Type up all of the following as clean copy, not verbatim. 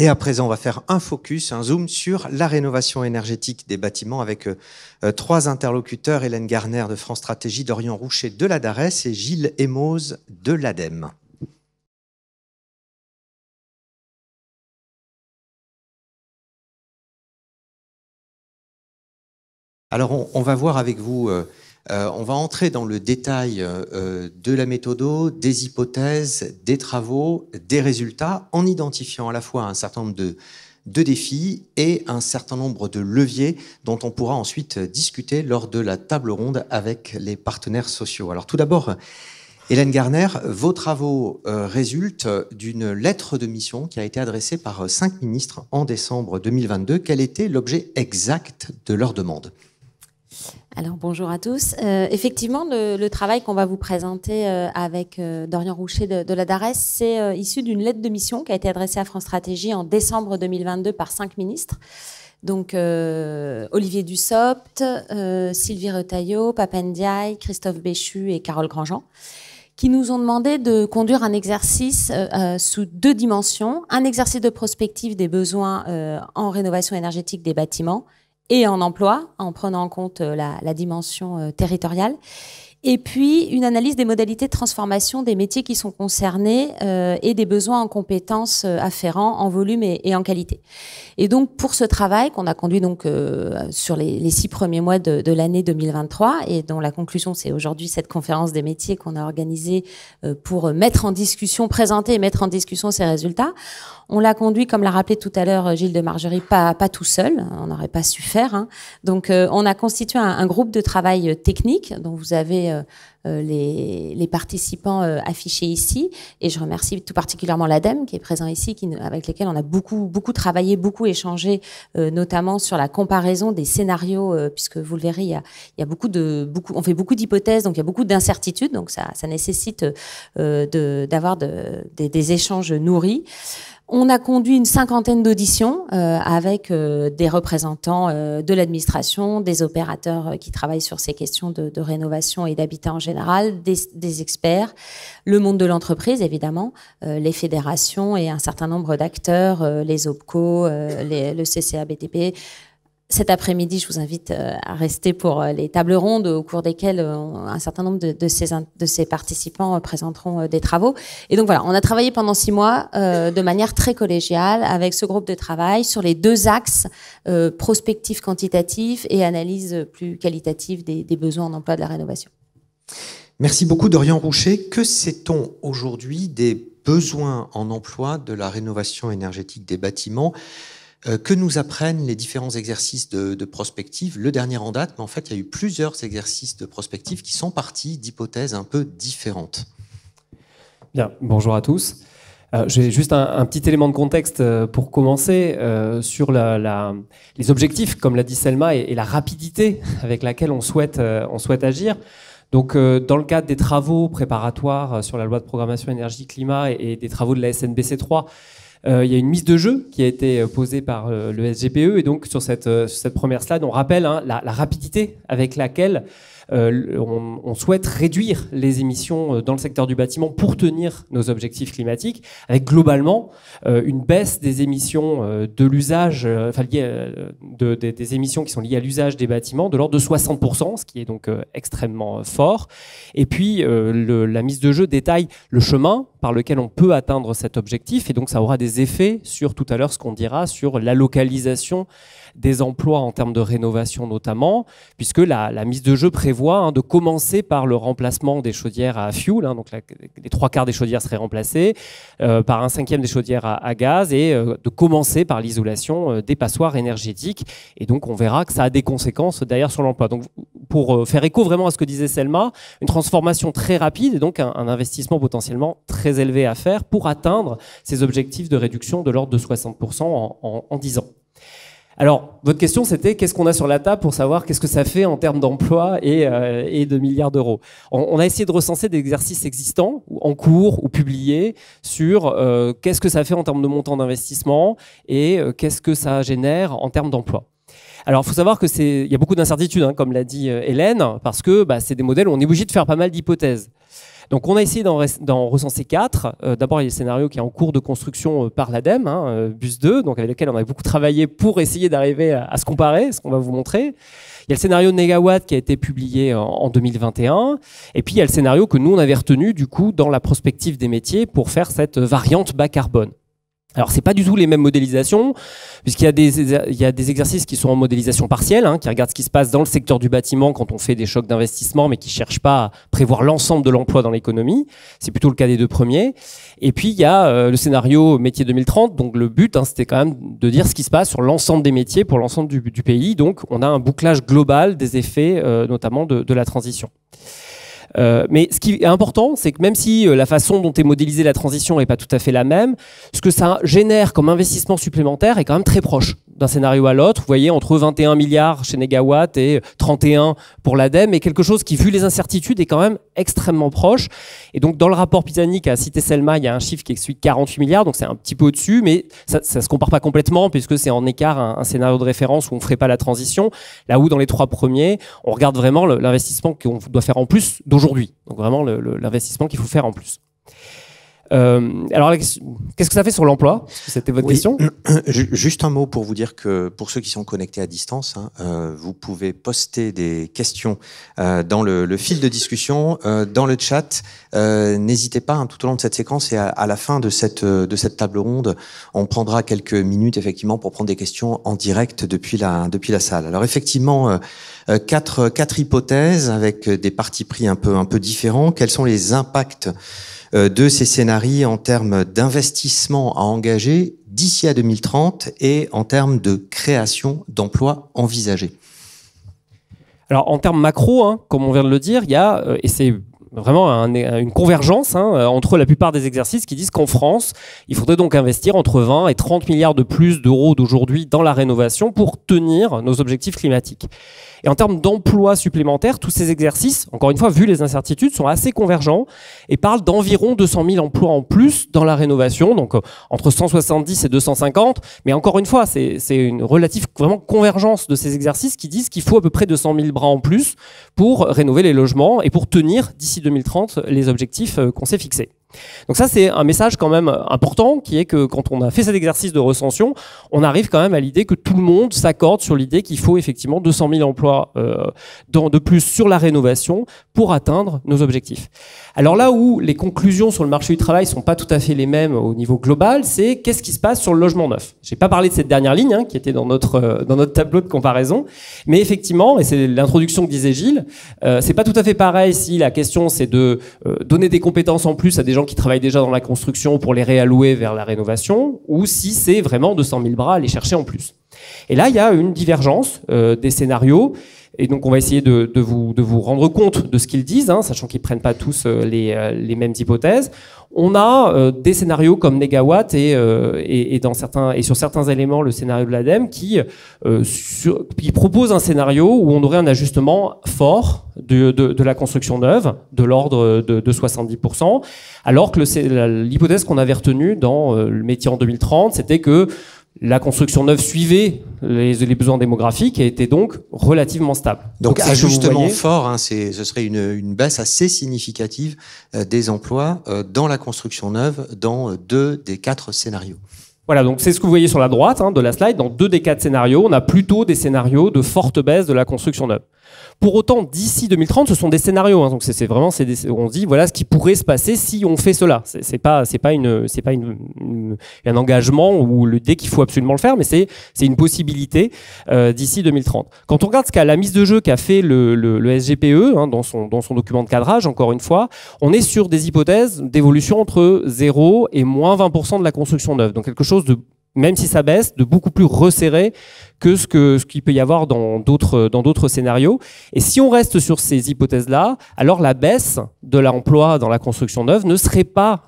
Et à présent, on va faire un focus, un zoom sur la rénovation énergétique des bâtiments avec trois interlocuteurs, Hélène Garner de France Stratégie, Dorian Rouchet de la DARES et Gilles Emoz de l'ADEME. Alors, on va voir avec vous, on va entrer dans le détail de la méthode, des hypothèses, des travaux, des résultats, en identifiant à la fois un certain nombre de défis et un certain nombre de leviers dont on pourra ensuite discuter lors de la table ronde avec les partenaires sociaux. Alors tout d'abord, Hélène Garner, vos travaux résultent d'une lettre de mission qui a été adressée par 5 ministres en décembre 2022. Quel était l'objet exact de leur demande ? Alors bonjour à tous. Effectivement, le travail qu'on va vous présenter avec Dorian Rouchet de la DARES, c'est issu d'une lettre de mission qui a été adressée à France Stratégie en décembre 2022 par 5 ministres. Donc Olivier Dussopt, Sylvie Retailleau, Pape Ndiaye, Christophe Béchu et Carole Grandjean, qui nous ont demandé de conduire un exercice sous 2 dimensions. Un exercice de prospective des besoins en rénovation énergétique des bâtiments et en emploi, en prenant en compte la dimension territoriale. Et puis, une analyse des modalités de transformation des métiers qui sont concernés et des besoins en compétences afférents, en volume et en qualité. Et donc, pour ce travail qu'on a conduit donc sur les 6 premiers mois de l'année 2023 et dont la conclusion, c'est aujourd'hui cette conférence des métiers qu'on a organisée pour mettre en discussion, présenter et mettre en discussion ces résultats. On l'a conduit, comme l'a rappelé tout à l'heure Gilles de Margerie, pas tout seul, on n'aurait pas su faire. Hein. Donc, on a constitué un groupe de travail technique dont vous avez les participants affichés ici. Et je remercie tout particulièrement l'ADEME qui est présent ici, avec lesquels on a beaucoup travaillé, beaucoup échangé, notamment sur la comparaison des scénarios, puisque vous le verrez, il y a on fait beaucoup d'hypothèses, donc il y a beaucoup d'incertitudes, donc ça nécessite d'avoir des échanges nourris. On a conduit une 50aine d'auditions avec des représentants de l'administration, des opérateurs qui travaillent sur ces questions de rénovation et d'habitat en général, des experts, le monde de l'entreprise évidemment, les fédérations et un certain nombre d'acteurs, les OPCO, le CCA BTP. Cet après-midi, je vous invite à rester pour les tables rondes au cours desquelles un certain nombre de ces participants présenteront des travaux. Et donc voilà, on a travaillé pendant 6 mois de manière très collégiale avec ce groupe de travail sur les 2 axes prospectif quantitatif et analyse plus qualitative des besoins en emploi de la rénovation. Merci beaucoup Dorian Rouchet. Que sait-on aujourd'hui des besoins en emploi de la rénovation énergétique des bâtiments ? Que nous apprennent les différents exercices de prospective? Le dernier en date, mais en fait, il y a eu plusieurs exercices de prospective qui sont partis d'hypothèses un peu différentes. Bien, bonjour à tous. J'ai juste un petit élément de contexte pour commencer sur les objectifs, comme l'a dit Selma, et la rapidité avec laquelle on souhaite agir. Donc, dans le cadre des travaux préparatoires sur la loi de programmation énergie-climat et des travaux de la SNBC 3, il y a une mise de jeu qui a été posée par le SGPE et donc sur cette première slide, on rappelle la rapidité avec laquelle on souhaite réduire les émissions dans le secteur du bâtiment pour tenir nos objectifs climatiques, avec globalement une baisse des émissions de l'usage, des émissions qui sont liées à l'usage des bâtiments de l'ordre de 60%, ce qui est donc extrêmement fort. Et puis la mise de jeu détaille le chemin par lequel on peut atteindre cet objectif, et donc ça aura des effets sur tout à l'heure ce qu'on dira sur la localisation des emplois en termes de rénovation notamment, puisque la mise de jeu prévoit de commencer par le remplacement des chaudières à fuel, donc les 3/4 des chaudières seraient remplacées, par 1/5 des chaudières à gaz, et de commencer par l'isolation des passoires énergétiques. Et donc on verra que ça a des conséquences derrière sur l'emploi. Donc pour faire écho vraiment à ce que disait Selma, une transformation très rapide et donc un investissement potentiellement très élevé à faire pour atteindre ces objectifs de réduction de l'ordre de 60% en 10 ans. Alors, votre question, c'était qu'est-ce qu'on a sur la table pour savoir qu'est-ce que ça fait en termes d'emploi et de milliards d'euros. On a essayé de recenser des exercices existants, en cours ou publiés, sur qu'est-ce que ça fait en termes de montant d'investissement et qu'est-ce que ça génère en termes d'emploi. Alors, il faut savoir qu'il y a beaucoup d'incertitudes, comme l'a dit Hélène, parce que c'est des modèles où on est obligé de faire pas mal d'hypothèses. Donc on a essayé d'en recenser 4. D'abord, il y a le scénario qui est en cours de construction par l'ADEME, BUS 2, donc avec lequel on a beaucoup travaillé pour essayer d'arriver à se comparer, ce qu'on va vous montrer. Il y a le scénario de Négawatt qui a été publié en 2021. Et puis il y a le scénario que nous, on avait retenu du coup dans la prospective des métiers pour faire cette variante bas carbone. Alors, c'est pas du tout les mêmes modélisations, puisqu'il y a des exercices qui sont en modélisation partielle, qui regardent ce qui se passe dans le secteur du bâtiment quand on fait des chocs d'investissement, mais qui cherchent pas à prévoir l'ensemble de l'emploi dans l'économie. C'est plutôt le cas des 2 premiers. Et puis, il y a le scénario métier 2030. Donc, le but, c'était quand même de dire ce qui se passe sur l'ensemble des métiers pour l'ensemble du pays. Donc, on a un bouclage global des effets, notamment de la transition. Mais ce qui est important, c'est que même si la façon dont est modélisée la transition n'est pas tout à fait la même, ce que ça génère comme investissement supplémentaire est quand même très proche d'un scénario à l'autre. Vous voyez, entre 21 milliards chez Négawatt et 31 pour l'ADEME, et quelque chose qui, vu les incertitudes, est quand même extrêmement proche. Et donc, dans le rapport Pisani qu'a cité Selma, il y a un chiffre qui est celui de 48 milliards, donc c'est un petit peu au-dessus, mais ça ne se compare pas complètement, puisque c'est en écart un scénario de référence où on ne ferait pas la transition, là où dans les 3 premiers, on regarde vraiment l'investissement qu'on doit faire en plus d'aujourd'hui. Donc vraiment l'investissement qu'il faut faire en plus. Alors, qu'est-ce que ça fait sur l'emploi? C'était votre question. Juste un mot pour vous dire que pour ceux qui sont connectés à distance, vous pouvez poster des questions dans le fil de discussion, dans le chat. N'hésitez pas, tout au long de cette séquence et à la fin de cette table ronde, on prendra quelques minutes effectivement pour prendre des questions en direct depuis la salle. Alors effectivement, quatre hypothèses avec des partis pris un peu différents. Quels sont les impacts de ces scénarios en termes d'investissement à engager d'ici à 2030 et en termes de création d'emplois envisagés? Alors en termes macro, comme on vient de le dire, il y a, et c'est vraiment une convergence entre la plupart des exercices qui disent qu'en France, il faudrait donc investir entre 20 et 30 milliards de plus d'euros d'aujourd'hui dans la rénovation pour tenir nos objectifs climatiques. Et en termes d'emplois supplémentaires, tous ces exercices, encore une fois, vu les incertitudes, sont assez convergents et parlent d'environ 200 000 emplois en plus dans la rénovation, donc entre 170 et 250. Mais encore une fois, c'est une relative vraiment convergence de ces exercices qui disent qu'il faut à peu près 200 000 bras en plus pour rénover les logements et pour tenir d'ici 2030 les objectifs qu'on s'est fixés. Donc ça, c'est un message quand même important, qui est que quand on a fait cet exercice de recension, on arrive quand même à l'idée que tout le monde s'accorde sur l'idée qu'il faut effectivement 200 000 emplois de plus sur la rénovation pour atteindre nos objectifs. Alors là où les conclusions sur le marché du travail sont pas tout à fait les mêmes au niveau global, c'est qu'est-ce qui se passe sur le logement neuf. J'ai pas parlé de cette dernière ligne qui était dans notre tableau de comparaison, mais effectivement, et c'est l'introduction que disait Gilles, c'est pas tout à fait pareil si la question c'est de donner des compétences en plus à des gens qui travaillent déjà dans la construction pour les réallouer vers la rénovation, ou si c'est vraiment 200 000 bras à aller chercher en plus. Et là, il y a une divergence des scénarios. Et donc, on va essayer de vous rendre compte de ce qu'ils disent, sachant qu'ils ne prennent pas tous les mêmes hypothèses. On a des scénarios comme Négawatt et sur certains éléments, le scénario de l'ADEME qui propose un scénario où on aurait un ajustement fort de la construction neuve, de l'ordre de 70%, alors que l'hypothèse qu'on avait retenue dans le métier en 2030, c'était que la construction neuve suivait les besoins démographiques et était donc relativement stable. Donc ajustement fort, ce serait une baisse assez significative des emplois dans la construction neuve dans 2 des 4 scénarios. Voilà, donc c'est ce que vous voyez sur la droite de la slide. Dans 2 des 4 scénarios, on a plutôt des scénarios de forte baisse de la construction neuve. Pour autant, d'ici 2030, ce sont des scénarios. Donc c'est vraiment, on se dit voilà ce qui pourrait se passer si on fait cela. C'est pas un engagement ou l'idée qu'il faut absolument le faire, mais c'est une possibilité d'ici 2030. Quand on regarde ce qu'a la mise de jeu qu'a fait le SGPE dans son document de cadrage, encore une fois, on est sur des hypothèses d'évolution entre 0 et moins 20% de la construction neuve. Donc quelque chose de, même si ça baisse, de beaucoup plus resserré que ce qu'il peut y avoir dans d'autres scénarios. Et si on reste sur ces hypothèses-là, alors la baisse de l'emploi dans la construction neuve ne serait pas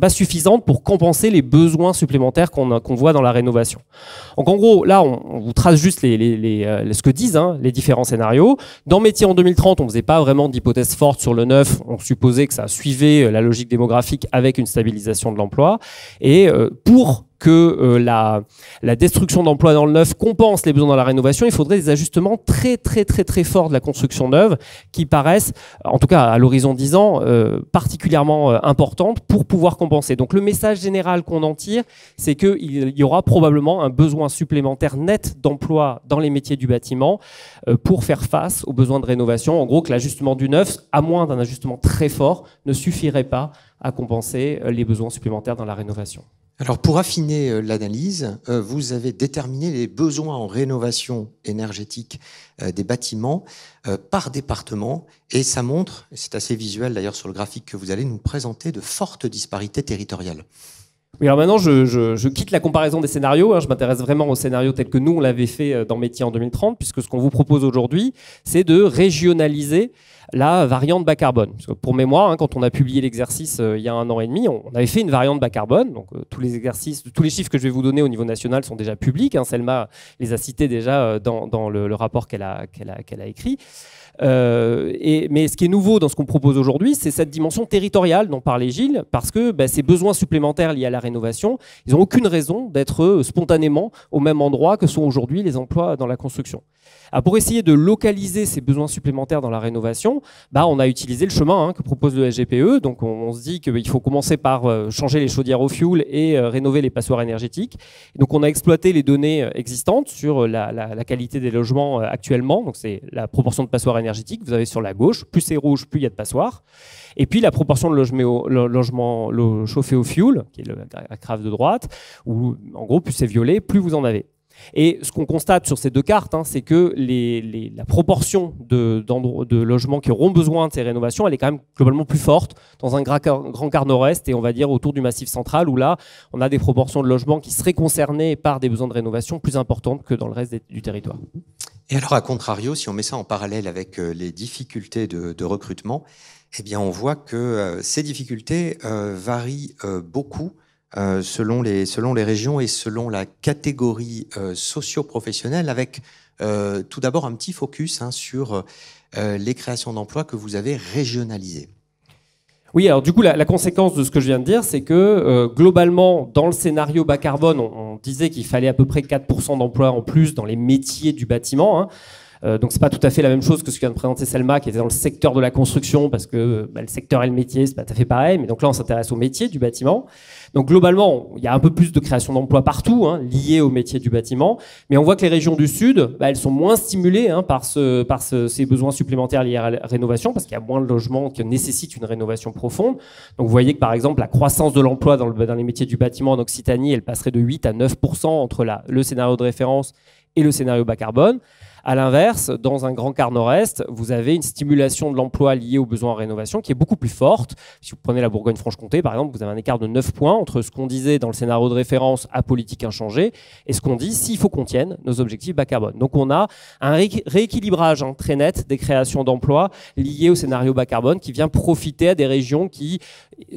suffisante pour compenser les besoins supplémentaires qu'on voit dans la rénovation. Donc en gros, là, on vous trace juste ce que disent les différents scénarios. Dans Métier en 2030, on ne faisait pas vraiment d'hypothèse forte sur le neuf. On supposait que ça suivait la logique démographique avec une stabilisation de l'emploi. Et pour que la destruction d'emplois dans le neuf compense les besoins dans la rénovation, il faudrait des ajustements très forts de la construction neuve qui paraissent, en tout cas à l'horizon 10 ans, particulièrement importantes pour pouvoir compenser. Donc le message général qu'on en tire, c'est qu'il y aura probablement un besoin supplémentaire net d'emplois dans les métiers du bâtiment pour faire face aux besoins de rénovation. En gros, que l'ajustement du neuf, à moins d'un ajustement très fort, ne suffirait pas à compenser les besoins supplémentaires dans la rénovation. Alors pour affiner l'analyse, vous avez déterminé les besoins en rénovation énergétique des bâtiments par département et ça montre, c'est assez visuel d'ailleurs sur le graphique que vous allez nous présenter, de fortes disparités territoriales. Oui, alors maintenant, je quitte la comparaison des scénarios. Je m'intéresse vraiment aux scénarios tels que nous, on l'avait fait dans Métiers en 2030, puisque ce qu'on vous propose aujourd'hui, c'est de régionaliser la variante bas carbone. Parce que pour mémoire, quand on a publié l'exercice il y a 1 an et demi, on avait fait une variante bas carbone. Donc tous les exercices, tous les chiffres que je vais vous donner au niveau national sont déjà publics. Selma les a cités déjà dans le rapport qu'elle a écrit. Mais ce qui est nouveau dans ce qu'on propose aujourd'hui, c'est cette dimension territoriale dont parlait Gilles, parce que ces besoins supplémentaires liés à la rénovation, ils n'ont aucune raison d'être spontanément au même endroit que sont aujourd'hui les emplois dans la construction. Alors pour essayer de localiser ces besoins supplémentaires dans la rénovation, on a utilisé le chemin que propose le SGPE. Donc on se dit qu'il faut commencer par changer les chaudières au fioul et rénover les passoires énergétiques. Et donc on a exploité les données existantes sur la qualité des logements actuellement. Donc c'est la proportion de passoires énergétiques, vous avez sur la gauche, plus c'est rouge, plus il y a de passoires. Et puis la proportion de logements chauffés au fioul, qui est la graphe de droite, où en gros plus c'est violet, plus vous en avez. Et ce qu'on constate sur ces deux cartes, c'est que la proportion de logements qui auront besoin de ces rénovations, elle est quand même globalement plus forte dans un grand quart nord-est et on va dire autour du Massif central, où là, on a des proportions de logements qui seraient concernés par des besoins de rénovation plus importantes que dans le reste du territoire. Et alors, à contrario, si on met ça en parallèle avec les difficultés de recrutement, eh bien, on voit que ces difficultés varient beaucoup selon les régions et selon la catégorie socio-professionnelle, avec tout d'abord un petit focus sur les créations d'emplois que vous avez régionalisées. Oui, alors du coup, la conséquence de ce que je viens de dire, c'est que globalement, dans le scénario bas carbone, on disait qu'il fallait à peu près 4% d'emplois en plus dans les métiers du bâtiment. Donc c'est pas tout à fait la même chose que ce que vient de présenter Selma, qui était dans le secteur de la construction, parce que le secteur et le métier, c'est pas tout à fait pareil. Mais donc là, on s'intéresse au métier du bâtiment. Donc globalement, il y a un peu plus de création d'emplois partout, liés au métier du bâtiment. Mais on voit que les régions du Sud, elles sont moins stimulées par ces besoins supplémentaires liés à la rénovation, parce qu'il y a moins de logements qui nécessitent une rénovation profonde. Donc vous voyez que par exemple, la croissance de l'emploi dans les métiers du bâtiment en Occitanie, elle passerait de 8 à 9% entre le scénario de référence et le scénario bas carbone. À l'inverse, dans un grand quart nord-est, vous avez une stimulation de l'emploi liée aux besoins en rénovation qui est beaucoup plus forte. Si vous prenez la Bourgogne-Franche-Comté, par exemple, vous avez un écart de 9 points entre ce qu'on disait dans le scénario de référence à politique inchangée et ce qu'on dit s'il faut qu'on tienne nos objectifs bas carbone. Donc on a un rééquilibrage très net des créations d'emplois liées au scénario bas carbone qui vient profiter à des régions qui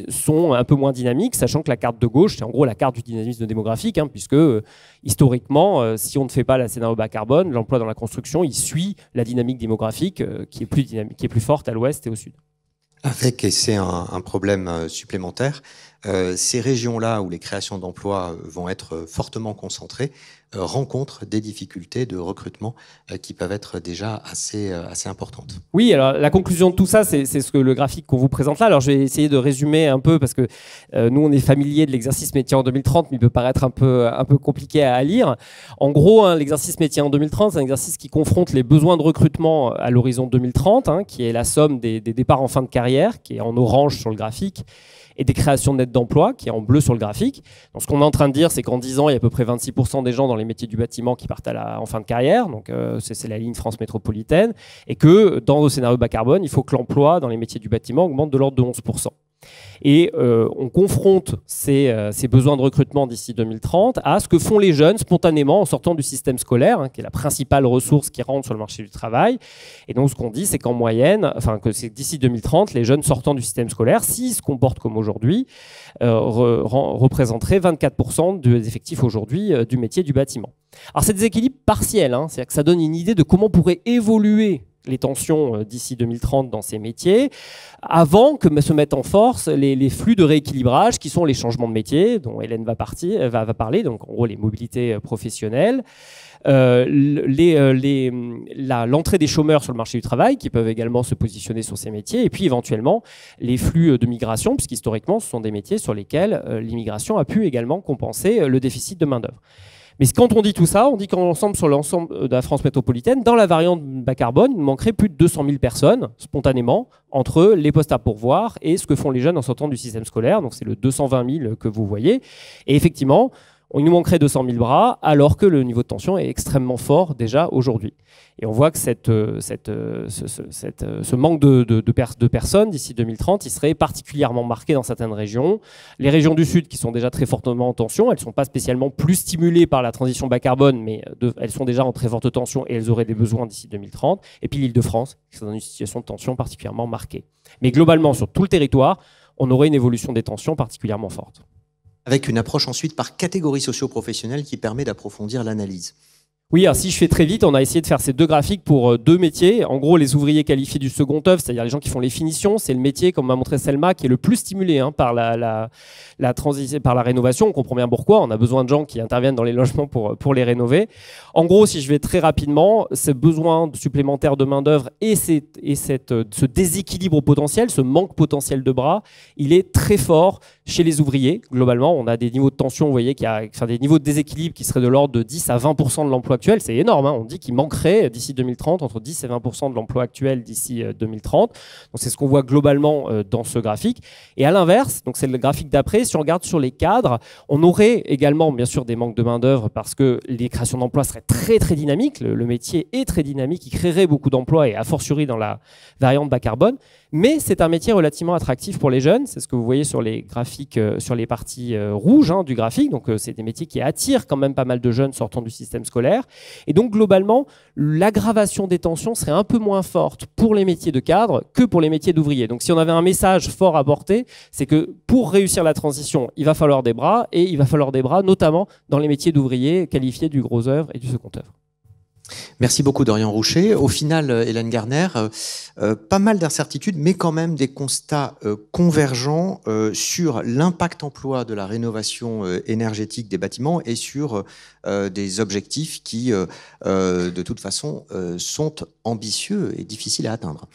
sont un peu moins dynamiques, sachant que la carte de gauche, c'est en gros la carte du dynamisme démographique, puisque historiquement, si on ne fait pas le scénario bas carbone, l'emploi dans la construction, il suit la dynamique démographique qui est plus forte à l'ouest et au sud. Avec, et c'est un problème supplémentaire, ces régions-là où les créations d'emplois vont être fortement concentrées rencontrent des difficultés de recrutement qui peuvent être déjà assez importantes. Oui, alors la conclusion de tout ça, c'est ce que le graphique qu'on vous présente là. Alors je vais essayer de résumer un peu parce que nous on est familier de l'exercice métier en 2030, mais il peut paraître un peu compliqué à lire. En gros, l'exercice métier en 2030, c'est un exercice qui confronte les besoins de recrutement à l'horizon 2030, qui est la somme des départs en fin de carrière, qui est en orange sur le graphique, et des créations nettes d'emplois, qui est en bleu sur le graphique. Donc, ce qu'on est en train de dire, c'est qu'en 10 ans, il y a à peu près 26% des gens dans les métiers du bâtiment qui partent en fin de carrière. Donc, c'est la ligne France métropolitaine. Et que dans le scénario bas carbone, il faut que l'emploi dans les métiers du bâtiment augmente de l'ordre de 11%. Et on confronte ces besoins de recrutement d'ici 2030 à ce que font les jeunes spontanément en sortant du système scolaire, qui est la principale ressource qui rentre sur le marché du travail. Et donc ce qu'on dit, c'est qu'en moyenne, que c'est d'ici 2030, les jeunes sortant du système scolaire, s'ils se comportent comme aujourd'hui, représenteraient 24% des effectifs aujourd'hui du métier du bâtiment. Alors c'est des équilibres partiels, c'est-à-dire que ça donne une idée de comment pourrait évoluer les tensions d'ici 2030 dans ces métiers, avant que se mettent en force les flux de rééquilibrage qui sont les changements de métier, dont Hélène va parler, donc en gros les mobilités professionnelles, l'entrée des chômeurs sur le marché du travail qui peuvent également se positionner sur ces métiers, et puis éventuellement les flux de migration, puisqu'historiquement ce sont des métiers sur lesquels l'immigration a pu également compenser le déficit de main-d'œuvre. Mais quand on dit tout ça, on dit qu'ensemble, sur l'ensemble de la France métropolitaine, dans la variante bas carbone, il manquerait plus de 200 000 personnes, spontanément, entre les postes à pourvoir et ce que font les jeunes en sortant du système scolaire. Donc c'est le 220 000 que vous voyez. Et effectivement, il nous manquerait 200 000 bras, alors que le niveau de tension est extrêmement fort déjà aujourd'hui. Et on voit que ce manque de personnes d'ici 2030, il serait particulièrement marqué dans certaines régions. Les régions du Sud, qui sont déjà très fortement en tension, elles ne sont pas spécialement plus stimulées par la transition bas carbone, mais elles sont déjà en très forte tension et elles auraient des besoins d'ici 2030. Et puis l'Île-de-France, qui est dans une situation de tension particulièrement marquée. Mais globalement, sur tout le territoire, on aurait une évolution des tensions particulièrement forte. Avec une approche ensuite par catégorie socio-professionnelle qui permet d'approfondir l'analyse. Oui, alors si je fais très vite, on a essayé de faire ces deux graphiques pour deux métiers. En gros, les ouvriers qualifiés du second œuvre, c'est-à-dire les gens qui font les finitions, c'est le métier, comme m'a montré Selma, qui est le plus stimulé par la rénovation. On comprend bien pourquoi. On a besoin de gens qui interviennent dans les logements pour les rénover. En gros, si je vais très rapidement, ce besoin supplémentaire de main-d'œuvre et ce déséquilibre potentiel, ce manque potentiel de bras, il est très fort chez les ouvriers. Globalement, on a des niveaux de tension, vous voyez, des niveaux de déséquilibre qui seraient de l'ordre de 10 à 20% de l'emploi actuel. C'est énorme. On dit qu'il manquerait d'ici 2030 entre 10 et 20% de l'emploi actuel d'ici 2030. Donc c'est ce qu'on voit globalement dans ce graphique. Et à l'inverse, donc c'est le graphique d'après, si on regarde sur les cadres, on aurait également bien sûr des manques de main-d'œuvre parce que les créations d'emplois seraient très très dynamiques. Le métier est très dynamique, il créerait beaucoup d'emplois et a fortiori dans la variante bas carbone. Mais c'est un métier relativement attractif pour les jeunes. C'est ce que vous voyez sur les graphiques, sur les parties rouges du graphique. Donc, c'est des métiers qui attirent quand même pas mal de jeunes sortant du système scolaire. Et donc, globalement, l'aggravation des tensions serait un peu moins forte pour les métiers de cadre que pour les métiers d'ouvriers. Donc, si on avait un message fort à porter, c'est que pour réussir la transition, il va falloir des bras, et il va falloir des bras notamment dans les métiers d'ouvriers qualifiés du gros œuvre et du second œuvre. Merci beaucoup Dorian Rouchet. Au final, Hélène Garner, pas mal d'incertitudes, mais quand même des constats convergents sur l'impact emploi de la rénovation énergétique des bâtiments et sur des objectifs qui, de toute façon, sont ambitieux et difficiles à atteindre.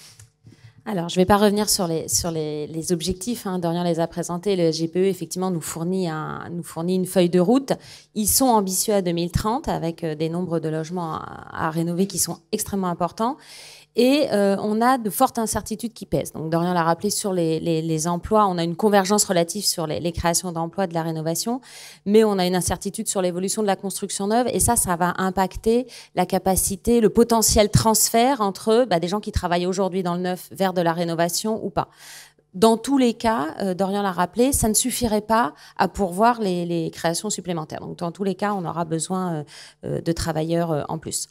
Alors, je ne vais pas revenir sur les objectifs. Dorian les a présentés. Le GPE, effectivement, nous fournit une feuille de route. Ils sont ambitieux à 2030 avec des nombres de logements à rénover qui sont extrêmement importants. Et on a de fortes incertitudes qui pèsent. Donc Dorian l'a rappelé sur les emplois, on a une convergence relative sur les créations d'emplois, de la rénovation, mais on a une incertitude sur l'évolution de la construction neuve, et ça va impacter la capacité, le potentiel transfert entre des gens qui travaillent aujourd'hui dans le neuf vers de la rénovation ou pas. Dans tous les cas, Dorian l'a rappelé, ça ne suffirait pas à pourvoir les créations supplémentaires. Donc, dans tous les cas, on aura besoin de travailleurs en plus.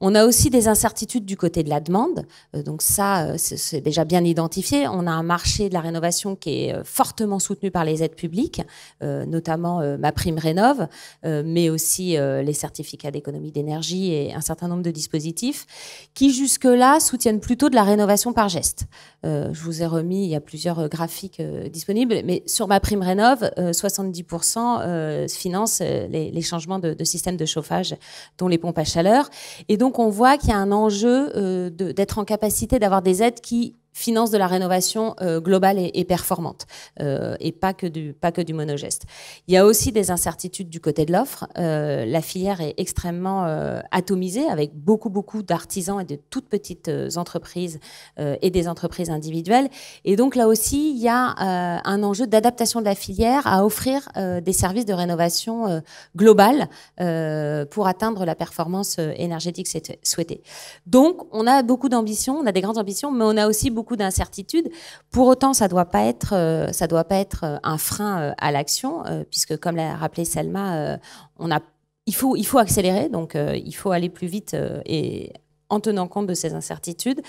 On a aussi des incertitudes du côté de la demande. Donc ça, c'est déjà bien identifié. On a un marché de la rénovation qui est fortement soutenu par les aides publiques, notamment MaPrimeRénov', mais aussi les certificats d'économie d'énergie et un certain nombre de dispositifs qui, jusque-là, soutiennent plutôt de la rénovation par geste. Je vous ai remis, il y a plusieurs graphiques disponibles, mais sur MaPrimeRénov', 70% financent les changements de système de chauffage, dont les pompes à chaleur. Et donc, on voit qu'il y a un enjeu d'être en capacité d'avoir des aides qui financent de la rénovation globale et performante, et pas que du monogeste. Il y a aussi des incertitudes du côté de l'offre. La filière est extrêmement atomisée, avec beaucoup d'artisans et de toutes petites entreprises et des entreprises individuelles. Et donc là aussi, il y a un enjeu d'adaptation de la filière à offrir des services de rénovation globale pour atteindre la performance énergétique souhaitée. Donc, on a beaucoup d'ambitions, on a des grandes ambitions, mais on a aussi beaucoup d'incertitudes. Pour autant, ça doit pas être un frein à l'action, puisque comme l'a rappelé Selma, il faut accélérer, donc il faut aller plus vite et en tenant compte de ces incertitudes.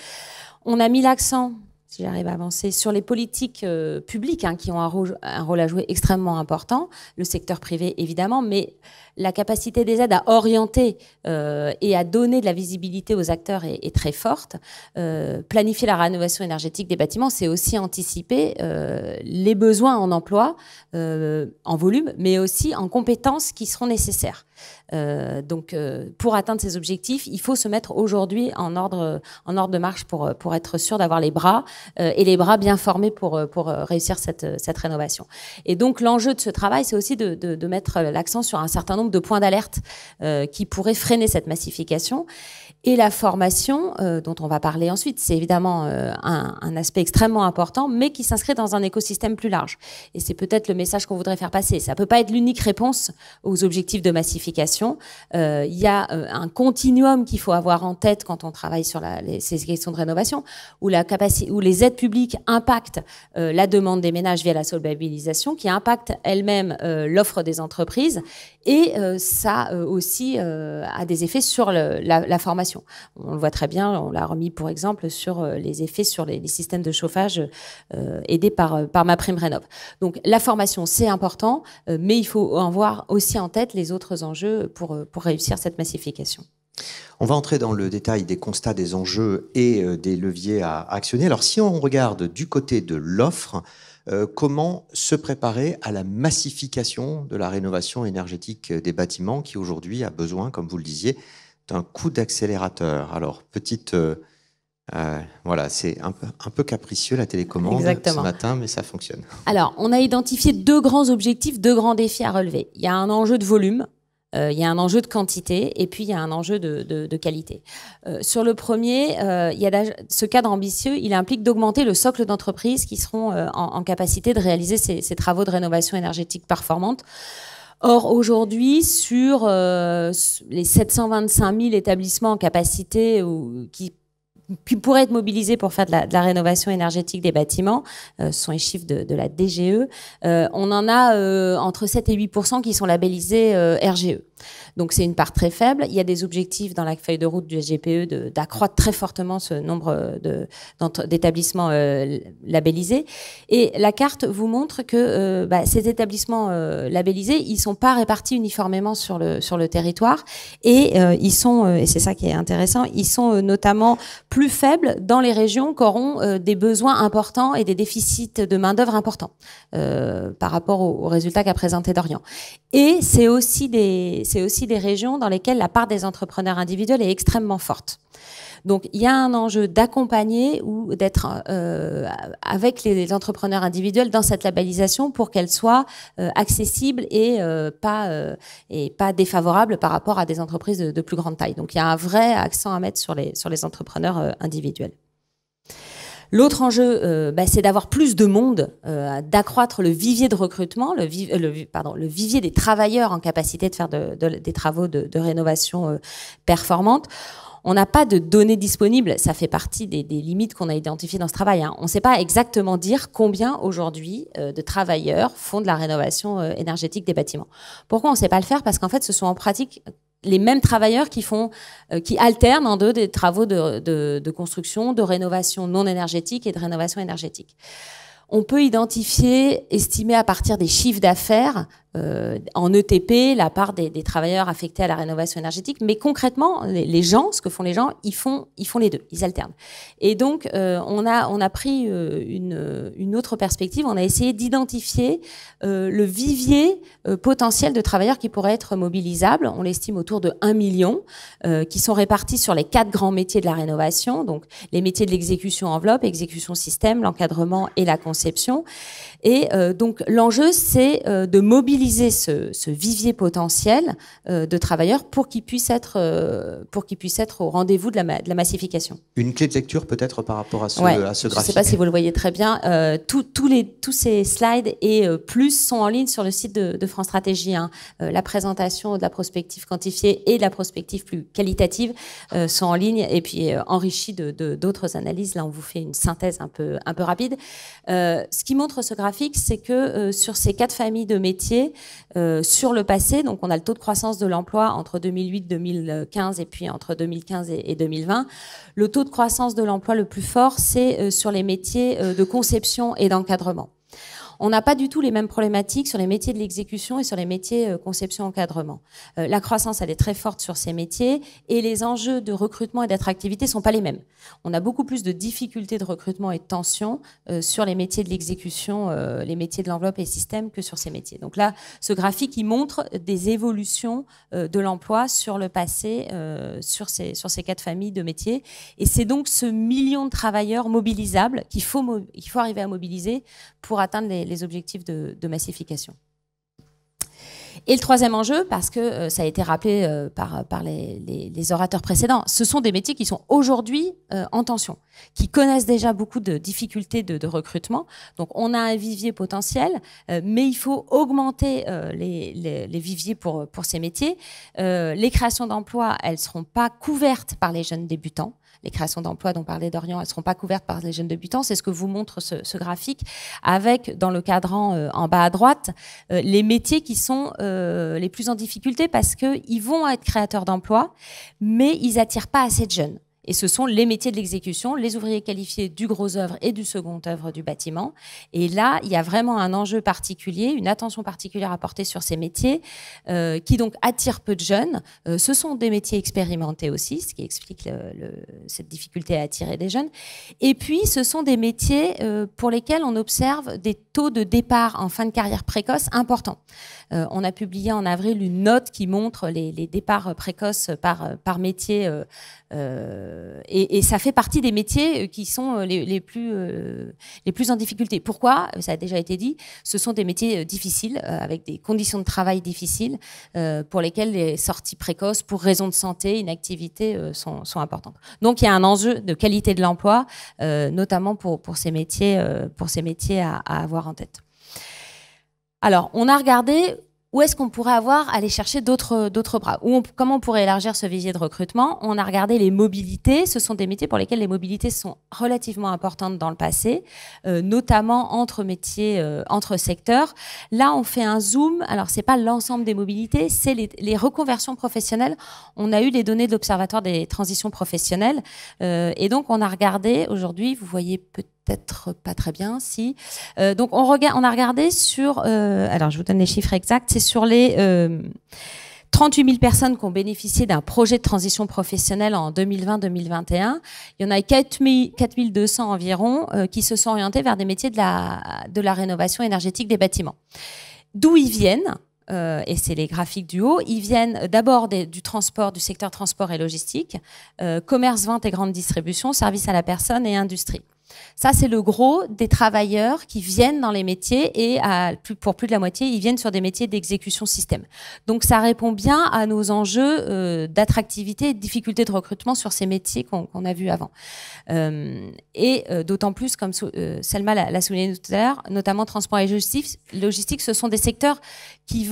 On a mis l'accent, si j'arrive à avancer, sur les politiques publiques qui ont un rôle à jouer extrêmement important, le secteur privé évidemment, mais la capacité des aides à orienter et à donner de la visibilité aux acteurs est très forte. Planifier la rénovation énergétique des bâtiments, c'est aussi anticiper les besoins en emploi, en volume, mais aussi en compétences qui seront nécessaires. Donc, pour atteindre ces objectifs, il faut se mettre aujourd'hui en ordre de marche pour être sûr d'avoir les bras et les bras bien formés pour réussir cette rénovation. Et donc, l'enjeu de ce travail, c'est aussi de mettre l'accent sur un certain nombre de points d'alerte qui pourraient freiner cette massification. Et la formation, dont on va parler ensuite, c'est évidemment un aspect extrêmement important, mais qui s'inscrit dans un écosystème plus large. Et c'est peut-être le message qu'on voudrait faire passer. Ça ne peut pas être l'unique réponse aux objectifs de massification. Il y a un continuum qu'il faut avoir en tête quand on travaille sur ces questions de rénovation, où les aides publiques impactent la demande des ménages via la solvabilisation, qui impacte elle-même l'offre des entreprises, et ça aussi a des effets sur la formation. On le voit très bien, on l'a remis pour exemple sur les effets sur les systèmes de chauffage aidés par MaPrimeRénov'. Donc la formation, c'est important, mais il faut avoir aussi en tête les autres enjeux pour réussir cette massification. On va entrer dans le détail des constats, des enjeux et des leviers à actionner. Alors si on regarde du côté de l'offre, comment se préparer à la massification de la rénovation énergétique des bâtiments qui aujourd'hui a besoin, comme vous le disiez, d'un coup d'accélérateur. Alors, voilà, c'est un peu capricieux la télécommande. Exactement. Ce matin, mais ça fonctionne. Alors, on a identifié 2 grands objectifs, 2 grands défis à relever. Il y a un enjeu de volume, il y a un enjeu de quantité, et puis il y a un enjeu de qualité. Sur le premier, ce cadre ambitieux, il implique d'augmenter le socle d'entreprises qui seront en capacité de réaliser ces travaux de rénovation énergétique performante. Or, aujourd'hui, sur les 725 000 établissements en capacité qui pourraient être mobilisés pour faire de la rénovation énergétique des bâtiments, ce sont les chiffres de la DGE, on en a entre 7 et 8% qui sont labellisés RGE. Donc c'est une part très faible. Il y a des objectifs dans la feuille de route du SGPE d'accroître très fortement ce nombre d'établissements labellisés. Et la carte vous montre que ces établissements labellisés, ils sont pas répartis uniformément sur le territoire, et ils sont, et c'est ça qui est intéressant, ils sont notamment plus faibles dans les régions qui auront des besoins importants et des déficits de main-d'œuvre importants par rapport aux résultats qu'a présenté Dorian. Et c'est aussi des régions dans lesquelles la part des entrepreneurs individuels est extrêmement forte. Donc, il y a un enjeu d'accompagner ou d'être avec les entrepreneurs individuels dans cette labellisation pour qu'elle soit accessible et pas défavorable par rapport à des entreprises de plus grande taille. Donc, il y a un vrai accent à mettre sur les entrepreneurs individuels. L'autre enjeu, c'est d'avoir plus de monde, d'accroître le vivier de recrutement, le vivier des travailleurs en capacité de faire des travaux de rénovation performante. On n'a pas de données disponibles, ça fait partie des limites qu'on a identifiées dans ce travail. On ne sait pas exactement dire combien aujourd'hui de travailleurs font de la rénovation énergétique des bâtiments. Pourquoi on ne sait pas le faire? Parce qu'en fait, ce sont en pratique les mêmes travailleurs qui alternent en des travaux de construction, de rénovation non énergétique et de rénovation énergétique. On peut estimer à partir des chiffres d'affaires en ETP la part des travailleurs affectés à la rénovation énergétique, mais concrètement, ce que font les gens, ils font les deux, ils alternent. Et donc, on a pris une autre perspective, on a essayé d'identifier le vivier potentiel de travailleurs qui pourraient être mobilisables. On l'estime autour de 1 million, qui sont répartis sur les 4 grands métiers de la rénovation, donc les métiers de l'exécution enveloppe, exécution système, l'encadrement et la conception. Et donc, l'enjeu, c'est de mobiliser ce vivier potentiel de travailleurs pour qu'ils puissent être au rendez-vous de la massification. Une clé de lecture peut-être par rapport à ce graphique. Je ne sais pas si vous le voyez très bien. Tous ces slides et plus sont en ligne sur le site de France Stratégie. La présentation de la prospective quantifiée et de la prospective plus qualitative sont en ligne et puis enrichies d'autres analyses. Là, on vous fait une synthèse un peu rapide. Ce qui montre ce graphique, graphique, c'est que sur ces 4 familles de métiers, sur le passé, donc on a le taux de croissance de l'emploi entre 2008-2015 et puis entre 2015 et 2020, le taux de croissance de l'emploi le plus fort, c'est sur les métiers de conception et d'encadrement. On n'a pas du tout les mêmes problématiques sur les métiers de l'exécution et sur les métiers conception-encadrement. La croissance, elle est très forte sur ces métiers et les enjeux de recrutement et d'attractivité sont pas les mêmes. On a beaucoup plus de difficultés de recrutement et de tensions sur les métiers de l'exécution, les métiers de l'enveloppe et système que sur ces métiers. Donc là, ce graphique, il montre des évolutions de l'emploi sur le passé, sur ces 4 familles de métiers. Et c'est donc ce million de travailleurs mobilisables qu'il faut arriver à mobiliser pour atteindre les objectifs de massification. Et le troisième enjeu, parce que ça a été rappelé par les orateurs précédents, ce sont des métiers qui sont aujourd'hui en tension, qui connaissent déjà beaucoup de difficultés de recrutement. Donc on a un vivier potentiel, mais il faut augmenter les viviers pour ces métiers. Les créations d'emplois, elles ne seront pas couvertes par les jeunes débutants. Les créations d'emplois dont parlait Dorian, elles ne seront pas couvertes par les jeunes débutants. C'est ce que vous montre ce graphique, avec, dans le cadran en bas à droite, les métiers qui sont les plus en difficulté parce qu'ils vont être créateurs d'emplois, mais ils n'attirent pas assez de jeunes. Et ce sont les métiers de l'exécution, les ouvriers qualifiés du gros œuvre et du second œuvre du bâtiment. Et là, il y a vraiment un enjeu particulier, une attention particulière à porter sur ces métiers qui donc attirent peu de jeunes. Ce sont des métiers expérimentés aussi, ce qui explique cette difficulté à attirer des jeunes. Et puis, ce sont des métiers pour lesquels on observe des taux de départ en fin de carrière précoce importants. On a publié en avril une note qui montre les départs précoces par métier et ça fait partie des métiers qui sont les plus en difficulté. Pourquoi ? Ça a déjà été dit, ce sont des métiers difficiles, avec des conditions de travail difficiles, pour lesquelles les sorties précoces, pour raisons de santé, inactivité, sont importantes. Donc il y a un enjeu de qualité de l'emploi, notamment pour ces métiers à avoir en tête. Alors, on a regardé où est-ce qu'on pourrait aller chercher d'autres bras, comment on pourrait élargir ce vivier de recrutement. On a regardé les mobilités. Ce sont des métiers pour lesquels les mobilités sont relativement importantes dans le passé, notamment entre métiers, entre secteurs. Là, on fait un zoom. Alors, c'est pas l'ensemble des mobilités, c'est les reconversions professionnelles. On a eu les données de l'Observatoire des transitions professionnelles. Et donc, on a regardé, aujourd'hui, vous voyez peut-être pas très bien, si. Donc, on a regardé sur... alors, je vous donne les chiffres exacts. C'est sur les 38 000 personnes qui ont bénéficié d'un projet de transition professionnelle en 2020-2021. Il y en a 4 200 environ qui se sont orientés vers des métiers de la rénovation énergétique des bâtiments. D'où ils viennent, et c'est les graphiques du haut, ils viennent d'abord du transport, du secteur transport et logistique, commerce, vente et grande distribution, services à la personne et industrie. Ça, c'est le gros des travailleurs qui viennent dans les métiers et pour plus de la moitié, ils viennent sur des métiers d'exécution système. Donc, ça répond bien à nos enjeux d'attractivité et de difficulté de recrutement sur ces métiers qu'on a vus avant. D'autant plus, comme Selma l'a souligné tout à l'heure, notamment transport et logistique, ce sont des secteurs qui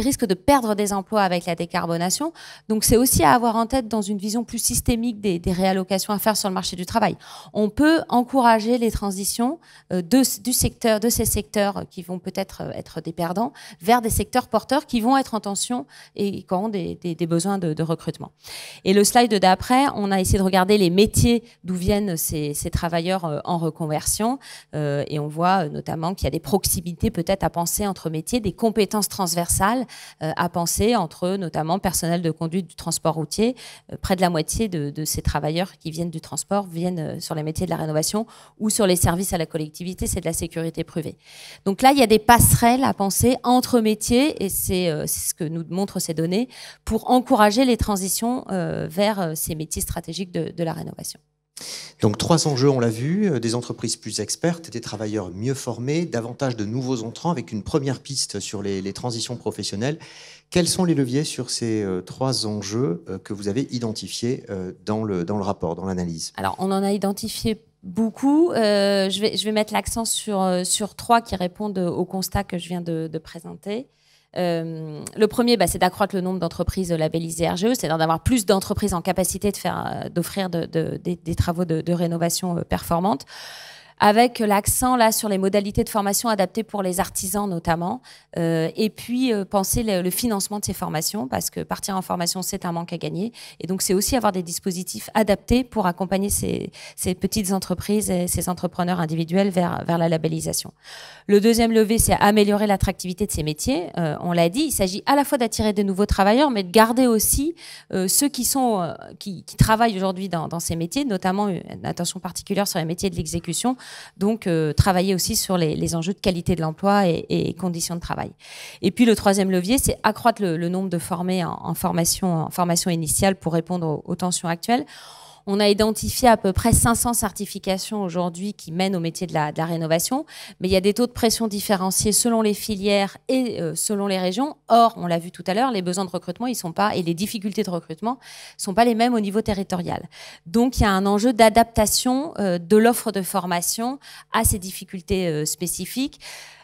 risquent de perdre des emplois avec la décarbonation. Donc, c'est aussi à avoir en tête dans une vision plus systémique des réallocations à faire sur le marché du travail. On peut encourager les transitions de ces secteurs qui vont peut-être être des perdants vers des secteurs porteurs qui vont être en tension et qui auront des besoins de recrutement. Et le slide d'après, on a essayé de regarder les métiers d'où viennent ces travailleurs en reconversion et on voit notamment qu'il y a des proximités peut-être à penser entre métiers, des compétences transversales à penser entre notamment personnel de conduite du transport routier. Près de la moitié de ces travailleurs qui viennent du transport viennent sur les métiers de la rénovation ou sur les services à la collectivité, c'est de la sécurité privée. Donc là, il y a des passerelles à penser entre métiers et c'est ce que nous montrent ces données pour encourager les transitions vers ces métiers stratégiques de la rénovation. Donc 3 enjeux, on l'a vu, des entreprises plus expertes, des travailleurs mieux formés, davantage de nouveaux entrants avec une première piste sur les transitions professionnelles. Quels sont les leviers sur ces 3 enjeux que vous avez identifiés dans le rapport, dans l'analyse ? Alors, on en a identifié beaucoup. Je vais mettre l'accent sur 3 qui répondent au constat que je viens de présenter. Le premier, c'est d'accroître le nombre d'entreprises labellisées RGE, c'est-à-dire d'avoir plus d'entreprises en capacité d'offrir des travaux de rénovation performantes. avec l'accent là sur les modalités de formation adaptées pour les artisans notamment, et puis penser le financement de ces formations, parce que partir en formation, c'est un manque à gagner. Et donc, c'est aussi avoir des dispositifs adaptés pour accompagner ces petites entreprises et ces entrepreneurs individuels vers la labellisation. Le deuxième levier, c'est améliorer l'attractivité de ces métiers. On l'a dit, il s'agit à la fois d'attirer de nouveaux travailleurs, mais de garder aussi ceux qui travaillent aujourd'hui dans ces métiers, notamment une attention particulière sur les métiers de l'exécution. Donc, travailler aussi sur les enjeux de qualité de l'emploi et conditions de travail. Et puis, le troisième levier, c'est accroître le nombre de formés en formation initiale pour répondre aux tensions actuelles. On a identifié à peu près 500 certifications aujourd'hui qui mènent au métier de la rénovation, mais il y a des taux de pression différenciés selon les filières et selon les régions. Or, on l'a vu tout à l'heure, les besoins de recrutement et les difficultés de recrutement ne sont pas les mêmes au niveau territorial. Donc, il y a un enjeu d'adaptation de l'offre de formation à ces difficultés spécifiques.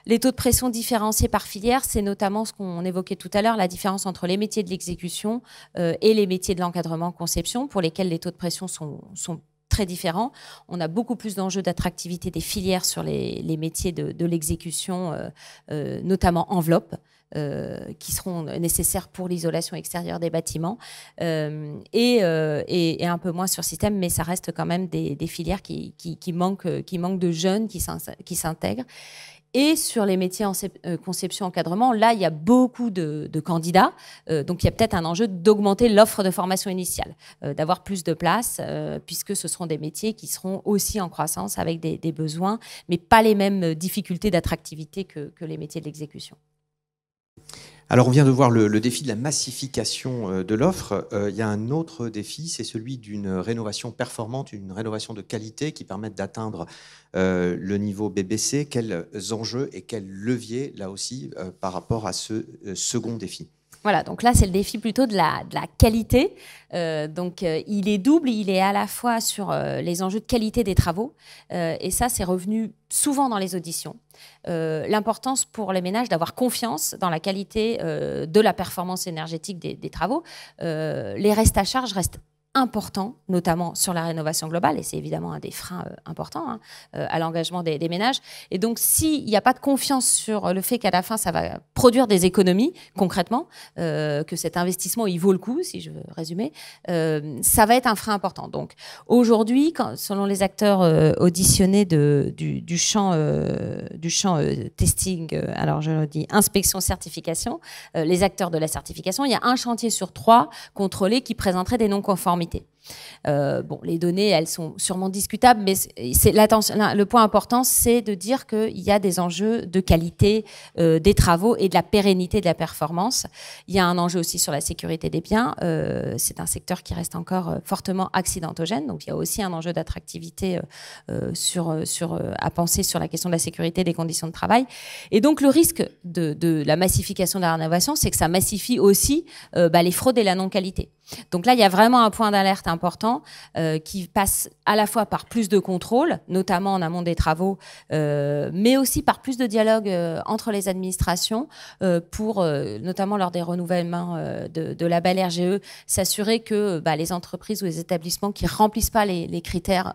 Les taux de pression différenciés par filière, c'est notamment ce qu'on évoquait tout à l'heure, la différence entre les métiers de l'exécution et les métiers de l'encadrement-conception, pour lesquels les taux de pression sont très différents. On a beaucoup plus d'enjeux d'attractivité des filières sur les métiers de l'exécution, notamment enveloppe, qui seront nécessaires pour l'isolation extérieure des bâtiments, et un peu moins sur système, mais ça reste quand même des filières qui manquent de jeunes qui s'intègrent. Et sur les métiers en conception-encadrement, là, il y a beaucoup de candidats. Donc, il y a peut-être un enjeu d'augmenter l'offre de formation initiale, d'avoir plus de place, puisque ce seront des métiers qui seront aussi en croissance avec des besoins, mais pas les mêmes difficultés d'attractivité que les métiers de l'exécution. Alors, on vient de voir le défi de la massification de l'offre. Il y a un autre défi, c'est celui d'une rénovation performante, une rénovation de qualité qui permette d'atteindre le niveau BBC. Quels enjeux et quels leviers, là aussi, par rapport à ce second défi ? Voilà, donc là, c'est le défi plutôt de la qualité. Il est double, il est à la fois sur les enjeux de qualité des travaux, et ça, c'est revenu souvent dans les auditions. L'importance pour les ménages d'avoir confiance dans la qualité de la performance énergétique des travaux. Les restes à charge restent importants, notamment sur la rénovation globale, et c'est évidemment un des freins importants à l'engagement des ménages. Et donc, s'il n'y a pas de confiance sur le fait qu'à la fin, ça va produire des économies, concrètement, que cet investissement, il vaut le coup, si je veux résumer, ça va être un frein important. Donc, aujourd'hui, selon les acteurs auditionnés du champ testing, alors je le dis, inspection, certification, les acteurs de la certification, il y a un chantier sur 3 contrôlés qui présenterait des non-conformités. Les données, elles sont sûrement discutables, mais le point important, c'est de dire qu'il y a des enjeux de qualité des travaux et de la pérennité de la performance. Il y a un enjeu aussi sur la sécurité des biens. C'est un secteur qui reste encore fortement accidentogène, donc il y a aussi un enjeu d'attractivité à penser sur la question de la sécurité des conditions de travail. Et donc le risque de la massification de la rénovation, c'est que ça massifie aussi les fraudes et la non-qualité. Donc là, il y a vraiment un point d'alerte important qui passe à la fois par plus de contrôle, notamment en amont des travaux, mais aussi par plus de dialogue entre les administrations pour, notamment lors des renouvellements de label RGE, s'assurer que les entreprises ou les établissements qui ne remplissent pas les critères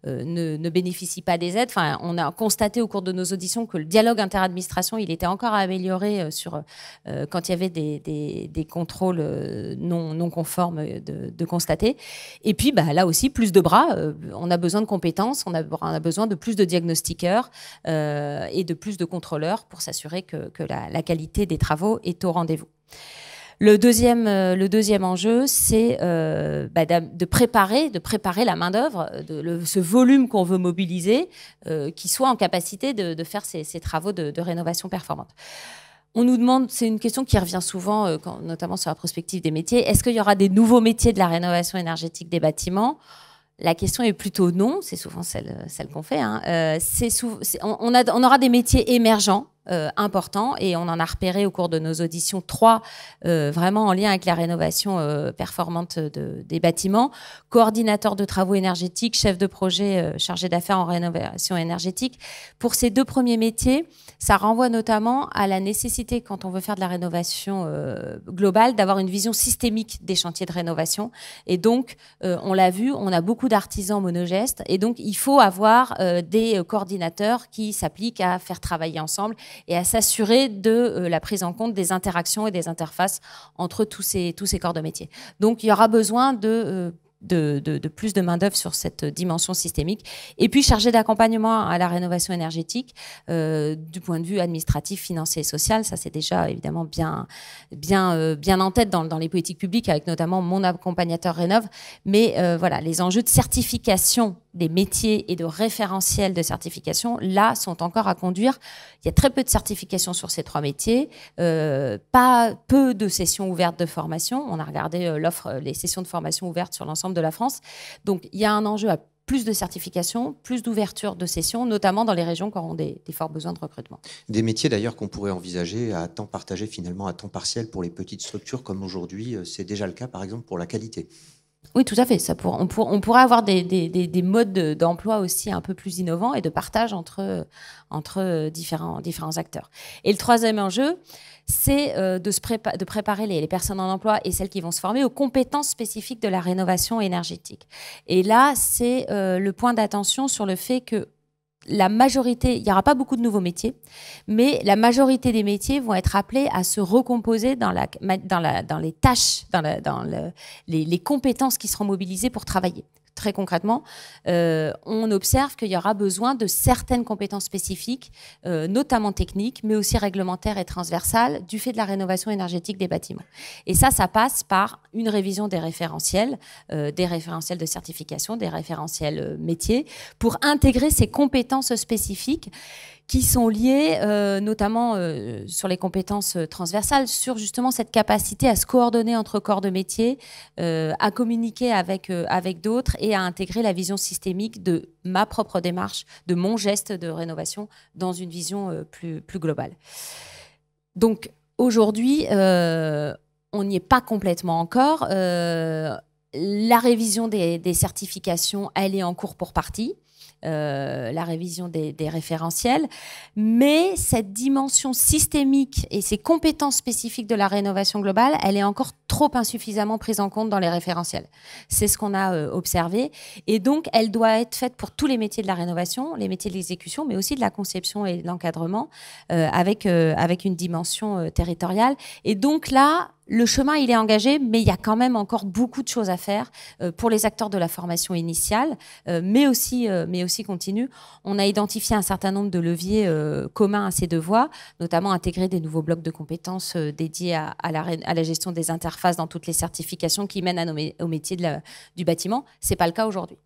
ne bénéficient pas des aides. Enfin, on a constaté au cours de nos auditions que le dialogue interadministration, il était encore à améliorer quand il y avait des contrôles non conformes de constater. Et puis, là aussi, plus de bras. On a besoin de compétences, on a besoin de plus de diagnostiqueurs et de plus de contrôleurs pour s'assurer que la qualité des travaux est au rendez-vous. Le deuxième enjeu, c'est de préparer la main-d'œuvre, ce volume qu'on veut mobiliser, qui soit en capacité de faire ces travaux de rénovation performante. On nous demande, c'est une question qui revient souvent, notamment sur la prospective des métiers, est-ce qu'il y aura des nouveaux métiers de la rénovation énergétique des bâtiments ? La question est plutôt non, c'est souvent celle qu'on fait. On aura des métiers émergents importants et on en a repéré au cours de nos auditions 3 vraiment en lien avec la rénovation performante des bâtiments. Coordinateur de travaux énergétiques, chef de projet chargé d'affaires en rénovation énergétique. Pour ces 2 premiers métiers, ça renvoie notamment à la nécessité, quand on veut faire de la rénovation globale, d'avoir une vision systémique des chantiers de rénovation. Et donc, on l'a vu, on a beaucoup d'artisans monogestes et donc il faut avoir des coordinateurs qui s'appliquent à faire travailler ensemble et à s'assurer de la prise en compte des interactions et des interfaces entre tous ces corps de métier. Donc, il y aura besoin de plus de main-d'œuvre sur cette dimension systémique. Et puis, chargé d'accompagnement à la rénovation énergétique, du point de vue administratif, financier et social, ça c'est déjà évidemment bien en tête dans les politiques publiques, avec notamment mon accompagnateur Rénov'. Mais voilà, les enjeux de certification des métiers et de référentiels de certification, là, sont encore à conduire. Il y a très peu de certifications sur ces 3 métiers, peu de sessions ouvertes de formation. On a regardé les sessions de formation ouvertes sur l'ensemble de la France. Donc, il y a un enjeu à plus de certification, plus d'ouverture de sessions, notamment dans les régions qui auront des forts besoins de recrutement. Des métiers d'ailleurs qu'on pourrait envisager à temps partagé, finalement à temps partiel pour les petites structures, comme aujourd'hui, c'est déjà le cas par exemple pour la qualité. Oui, tout à fait. On pourrait avoir des modes d'emploi aussi un peu plus innovants et de partage entre différents acteurs. Et le 3e enjeu, c'est de préparer les personnes en emploi et celles qui vont se former aux compétences spécifiques de la rénovation énergétique. Et là, c'est le point d'attention sur le fait que la majorité, il n'y aura pas beaucoup de nouveaux métiers, mais la majorité des métiers vont être appelés à se recomposer dans les tâches, les compétences qui seront mobilisées pour travailler. Très concrètement, on observe qu'il y aura besoin de certaines compétences spécifiques, notamment techniques, mais aussi réglementaires et transversales, du fait de la rénovation énergétique des bâtiments. Et ça passe par une révision des référentiels de certification, des référentiels métiers, pour intégrer ces compétences spécifiques qui sont liées notamment sur les compétences transversales, sur justement cette capacité à se coordonner entre corps de métier, à communiquer avec d'autres et à intégrer la vision systémique de ma propre démarche, de mon geste de rénovation dans une vision plus globale. Donc aujourd'hui, on n'y est pas complètement encore. La révision des certifications, elle est en cours pour partie. La révision des référentiels, mais cette dimension systémique et ces compétences spécifiques de la rénovation globale, elle est encore trop insuffisamment prise en compte dans les référentiels. C'est ce qu'on a observé, et donc elle doit être faite pour tous les métiers de la rénovation, les métiers de l'exécution, mais aussi de la conception et de l'encadrement, avec une dimension territoriale. Et donc là, le chemin, il est engagé, mais il y a quand même encore beaucoup de choses à faire pour les acteurs de la formation initiale, mais aussi continue. On a identifié un certain nombre de leviers communs à ces 2 voies, notamment intégrer des nouveaux blocs de compétences dédiés à la gestion des interfaces dans toutes les certifications qui mènent au métier du bâtiment. Ce n'est pas le cas aujourd'hui.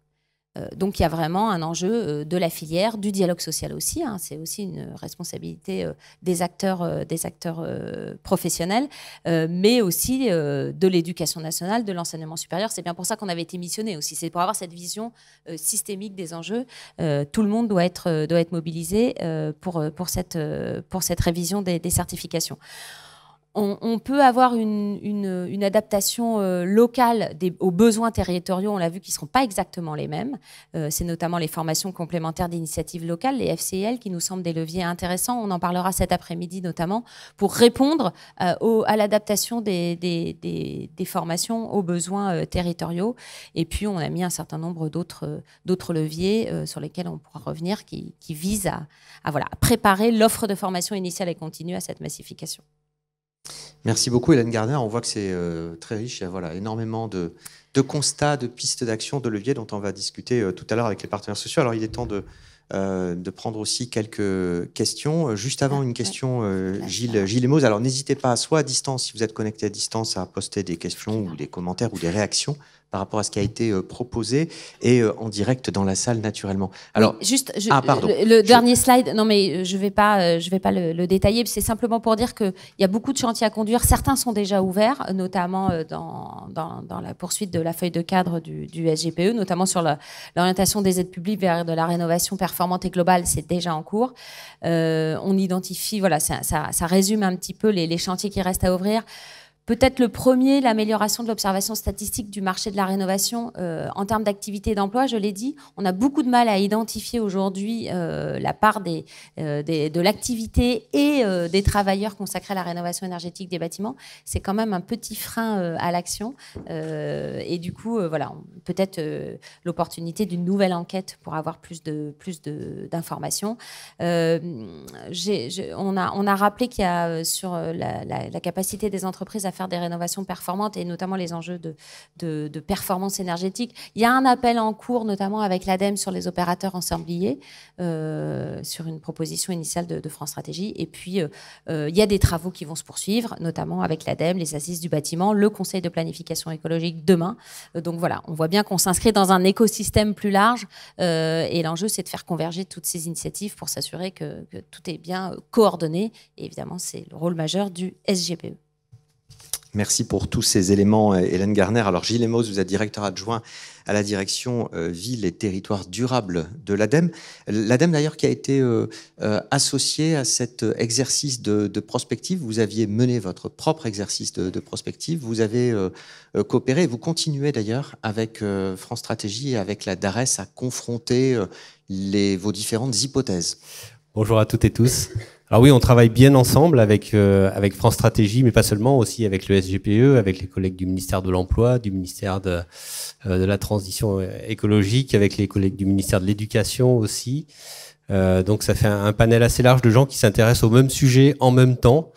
Donc il y a vraiment un enjeu de la filière, du dialogue social aussi. C'est aussi une responsabilité des acteurs professionnels, mais aussi de l'éducation nationale, de l'enseignement supérieur. C'est bien pour ça qu'on avait été missionné aussi. C'est pour avoir cette vision systémique des enjeux. Tout le monde doit être mobilisé pour cette révision des certifications. On peut avoir une adaptation locale aux besoins territoriaux, on l'a vu, qui ne seront pas exactement les mêmes. C'est notamment les formations complémentaires d'initiatives locales, les FCL, qui nous semblent des leviers intéressants. On en parlera cet après-midi notamment, pour répondre à l'adaptation des formations aux besoins territoriaux. Et puis, on a mis un certain nombre d'autres leviers sur lesquels on pourra revenir, qui visent à préparer l'offre de formation initiale et continue à cette massification. Merci beaucoup Hélène Gardner. On voit que c'est très riche. Il y a énormément de constats, de pistes d'action, de leviers dont on va discuter tout à l'heure avec les partenaires sociaux. Alors il est temps de prendre aussi quelques questions. Juste avant une question, Gilles Emos. Alors n'hésitez pas, soit à distance, si vous êtes connecté à distance, à poster des questions ou des commentaires ou des réactions par rapport à ce qui a été proposé et en direct dans la salle naturellement. Alors, oui, juste, pardon. Le dernier slide, non mais je vais pas le détailler, c'est simplement pour dire qu'il y a beaucoup de chantiers à conduire. Certains sont déjà ouverts, notamment dans la poursuite de la feuille de cadre du SGPE, notamment sur l'orientation des aides publiques vers de la rénovation performante et globale, c'est déjà en cours. On identifie, voilà, ça résume un petit peu les chantiers qui restent à ouvrir. Peut-être le premier, l'amélioration de l'observation statistique du marché de la rénovation en termes d'activité et d'emploi, je l'ai dit, on a beaucoup de mal à identifier aujourd'hui la part de l'activité et des travailleurs consacrés à la rénovation énergétique des bâtiments. C'est quand même un petit frein à l'action et du coup, voilà, peut-être l'opportunité d'une nouvelle enquête pour avoir plus d'informations. On a rappelé qu'il y a sur la capacité des entreprises à faire des rénovations performantes et notamment les enjeux de performance énergétique. Il y a un appel en cours, notamment avec l'ADEME sur les opérateurs ensembliers, sur une proposition initiale de France Stratégie. Et puis, il y a des travaux qui vont se poursuivre, notamment avec l'ADEME, les assises du bâtiment, le Conseil de planification écologique demain. Donc voilà, on voit bien qu'on s'inscrit dans un écosystème plus large et l'enjeu, c'est de faire converger toutes ces initiatives pour s'assurer que tout est bien coordonné. Et évidemment, c'est le rôle majeur du SGPE. Merci pour tous ces éléments, Hélène Garner. Alors, Gilles Emos, vous êtes directeur adjoint à la direction Ville et Territoires Durables de l'ADEME. L'ADEME, d'ailleurs, qui a été associé à cet exercice de prospective. Vous aviez mené votre propre exercice de prospective. Vous avez coopéré, vous continuez d'ailleurs avec France Stratégie et avec la DARES à confronter vos différentes hypothèses. Bonjour à toutes et tous. Alors oui, on travaille bien ensemble avec France Stratégie, mais pas seulement, aussi avec le SGPE, avec les collègues du ministère de l'Emploi, du ministère de la Transition écologique, avec les collègues du ministère de l'Éducation aussi. Donc ça fait un panel assez large de gens qui s'intéressent au même sujet en même temps,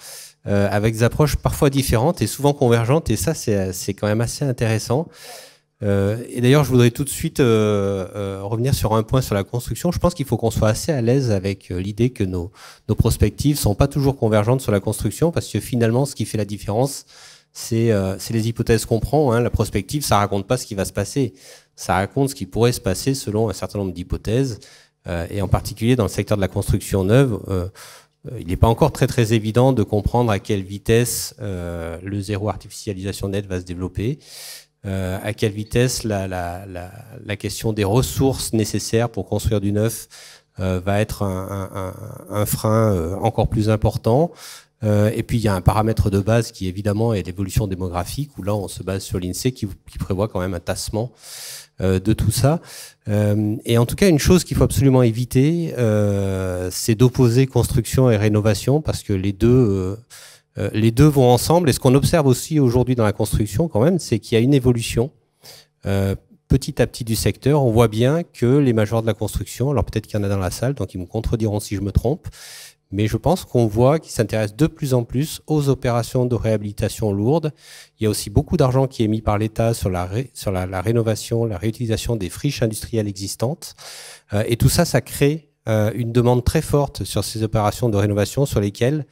avec des approches parfois différentes et souvent convergentes, et ça c'est quand même assez intéressant. Et d'ailleurs, je voudrais tout de suite revenir sur un point sur la construction. Je pense qu'il faut qu'on soit assez à l'aise avec l'idée que nos prospectives sont pas toujours convergentes sur la construction, parce que finalement, ce qui fait la différence, c'est les hypothèses qu'on prend. Hein. La prospective, ça raconte pas ce qui va se passer, ça raconte ce qui pourrait se passer selon un certain nombre d'hypothèses, et en particulier dans le secteur de la construction neuve. Il n'est pas encore très évident de comprendre à quelle vitesse le zéro artificialisation nette va se développer. À quelle vitesse la question des ressources nécessaires pour construire du neuf va être un frein encore plus important. Et puis il y a un paramètre de base qui évidemment est l'évolution démographique, où là on se base sur l'INSEE qui prévoit quand même un tassement de tout ça. Et en tout cas, une chose qu'il faut absolument éviter, c'est d'opposer construction et rénovation, parce que les deux vont ensemble. Et ce qu'on observe aussi aujourd'hui dans la construction, quand même, c'est qu'il y a une évolution petit à petit du secteur. On voit bien que les majors de la construction, alors peut-être qu'il y en a dans la salle, donc ils me contrediront si je me trompe, mais je pense qu'on voit qu'ils s'intéressent de plus en plus aux opérations de réhabilitation lourde. Il y a aussi beaucoup d'argent qui est mis par l'État sur la rénovation, la réutilisation des friches industrielles existantes. Et tout ça, ça crée une demande très forte sur ces opérations de rénovation sur lesquelles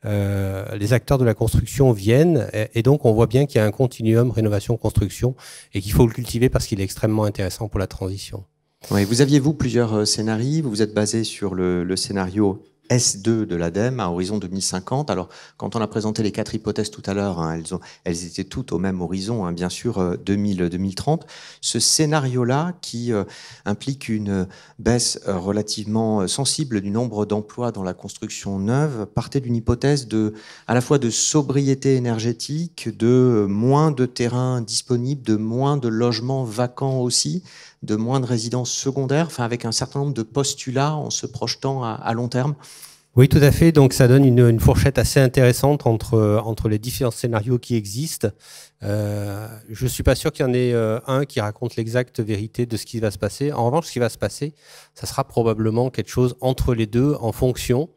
les acteurs de la construction viennent, et donc on voit bien qu'il y a un continuum rénovation-construction et qu'il faut le cultiver parce qu'il est extrêmement intéressant pour la transition. Oui, vous aviez, vous, plusieurs scénarios. Vous vous êtes basé sur le scénario S2 de l'ADEME à horizon 2050. Alors, quand on a présenté les 4 hypothèses tout à l'heure, hein, elles étaient toutes au même horizon, hein, bien sûr, 2030. Ce scénario-là, qui implique une baisse relativement sensible du nombre d'emplois dans la construction neuve, partait d'une hypothèse à la fois de sobriété énergétique, de moins de terrains disponibles, de moins de logements vacants aussi, de moins de résidences secondaires, enfin avec un certain nombre de postulats en se projetant à long terme. Oui, tout à fait. Donc, ça donne une fourchette assez intéressante entre les différents scénarios qui existent. Je suis pas sûr qu'il y en ait un qui raconte l'exacte vérité de ce qui va se passer. En revanche, ce qui va se passer, ça sera probablement quelque chose entre les deux, en fonction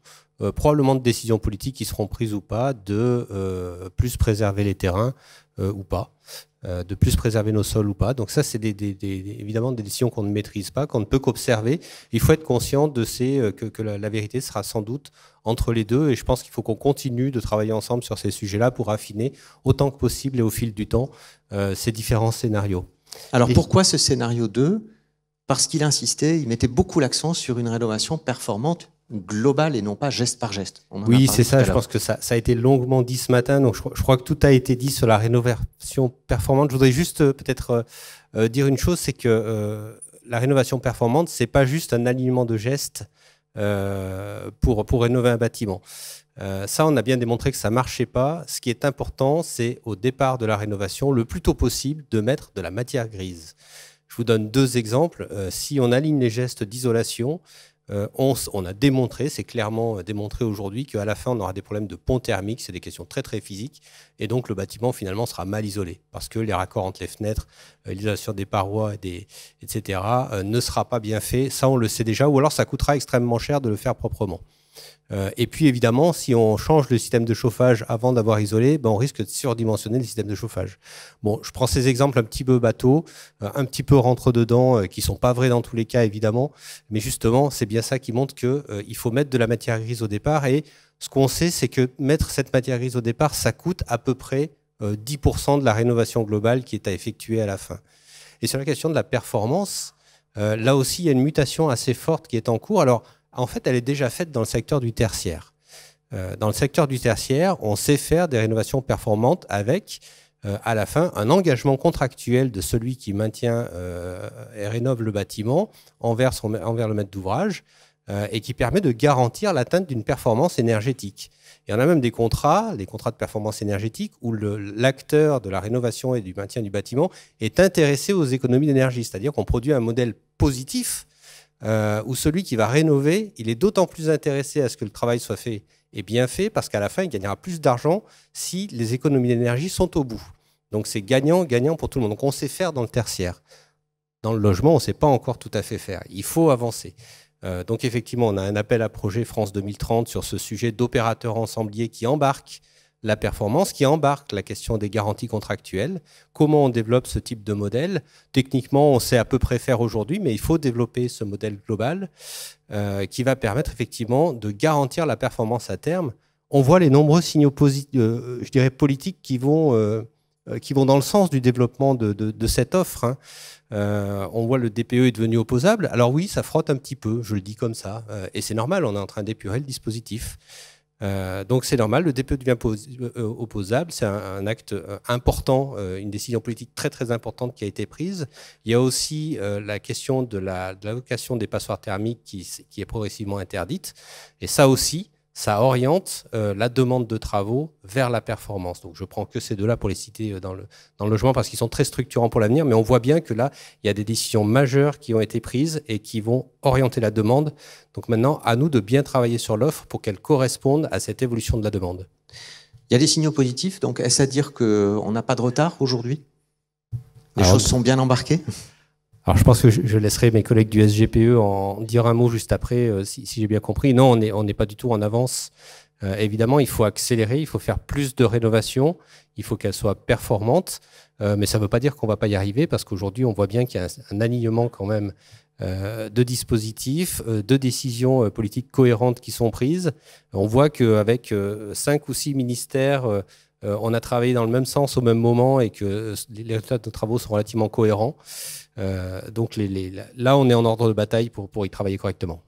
probablement de décisions politiques qui seront prises ou pas, de plus préserver les terrains ou pas, de plus préserver nos sols ou pas. Donc ça, c'est évidemment des décisions qu'on ne maîtrise pas, qu'on ne peut qu'observer. Il faut être conscient de que la vérité sera sans doute entre les deux, et je pense qu'il faut qu'on continue de travailler ensemble sur ces sujets-là pour affiner autant que possible et au fil du temps ces différents scénarios. Alors pourquoi ce scénario 2 ? Parce qu'il insistait, il mettait beaucoup l'accent sur une rénovation performante globale et non pas geste par geste. Oui, c'est ça, je pense que ça a été longuement dit ce matin, donc je crois que tout a été dit sur la rénovation performante. Je voudrais juste peut-être dire une chose, c'est que la rénovation performante, c'est pas juste un alignement de gestes pour rénover un bâtiment. Ça, on a bien démontré que ça marchait pas. Ce qui est important, c'est au départ de la rénovation, le plus tôt possible, de mettre de la matière grise. Je vous donne 2 exemples. Si on aligne les gestes d'isolation, on a démontré, c'est clairement démontré aujourd'hui, qu'à la fin, on aura des problèmes de pont thermique, c'est des questions très très physiques, et donc le bâtiment finalement sera mal isolé, parce que les raccords entre les fenêtres, l'isolation des parois, etc., ne sera pas bien fait. Ça, on le sait déjà, ou alors ça coûtera extrêmement cher de le faire proprement. Et puis évidemment, si on change le système de chauffage avant d'avoir isolé, on risque de surdimensionner le système de chauffage. Bon, je prends ces exemples un petit peu bateaux, un petit peu rentre-dedans, qui sont pas vrais dans tous les cas évidemment, mais justement, c'est bien ça qui montre qu'il faut mettre de la matière grise au départ. Et ce qu'on sait, c'est que mettre cette matière grise au départ, ça coûte à peu près 10% de la rénovation globale qui est à effectuer à la fin. Et sur la question de la performance, là aussi, il y a une mutation assez forte qui est en cours. Alors, en fait, elle est déjà faite dans le secteur du tertiaire. Dans le secteur du tertiaire, on sait faire des rénovations performantes avec, à la fin, un engagement contractuel de celui qui maintient et rénove le bâtiment envers le maître d'ouvrage et qui permet de garantir l'atteinte d'une performance énergétique. Et on a même des contrats de performance énergétique où l'acteur de la rénovation et du maintien du bâtiment est intéressé aux économies d'énergie. C'est-à-dire qu'on produit un modèle positif où celui qui va rénover, il est d'autant plus intéressé à ce que le travail soit fait et bien fait, parce qu'à la fin, il gagnera plus d'argent si les économies d'énergie sont au bout. Donc c'est gagnant-gagnant pour tout le monde. Donc on sait faire dans le tertiaire. Dans le logement, on ne sait pas encore tout à fait faire. Il faut avancer. Donc effectivement, on a un appel à projet France 2030 sur ce sujet d'opérateurs ensembliers qui embarquent la performance, qui embarque la question des garanties contractuelles. Comment on développe ce type de modèle? Techniquement, on sait à peu près faire aujourd'hui, mais il faut développer ce modèle global qui va permettre effectivement de garantir la performance à terme. On voit les nombreux signaux je dirais politiques qui vont dans le sens du développement de cette offre. Hein. On voit le DPE est devenu opposable. Alors oui, ça frotte un petit peu, je le dis comme ça, et c'est normal, on est en train d'épurer le dispositif. Donc c'est normal, le DPE devient opposable, c'est un acte important, une décision politique très très importante qui a été prise. Il y a aussi la question de la location des passoires thermiques qui est progressivement interdite, et ça aussi, ça oriente la demande de travaux vers la performance. Donc je prends que ces 2-là pour les citer dans le logement parce qu'ils sont très structurants pour l'avenir, mais on voit bien que là, il y a des décisions majeures qui ont été prises et qui vont orienter la demande. Donc maintenant, à nous de bien travailler sur l'offre pour qu'elle corresponde à cette évolution de la demande. Il y a des signaux positifs, donc est-ce à dire qu'on n'a pas de retard aujourd'hui? Les choses sont bien embarquées? Alors je pense que je laisserai mes collègues du SGPE en dire un mot juste après, si j'ai bien compris. Non, on n'est pas du tout en avance. Évidemment, il faut accélérer, il faut faire plus de rénovations, il faut qu'elles soient performantes, mais ça ne veut pas dire qu'on ne va pas y arriver, parce qu'aujourd'hui, on voit bien qu'il y a un alignement quand même de dispositifs, de décisions politiques cohérentes qui sont prises. On voit qu'avec 5 ou 6 ministères, on a travaillé dans le même sens au même moment et que les résultats de nos travaux sont relativement cohérents. Donc là, on est en ordre de bataille pour y travailler correctement.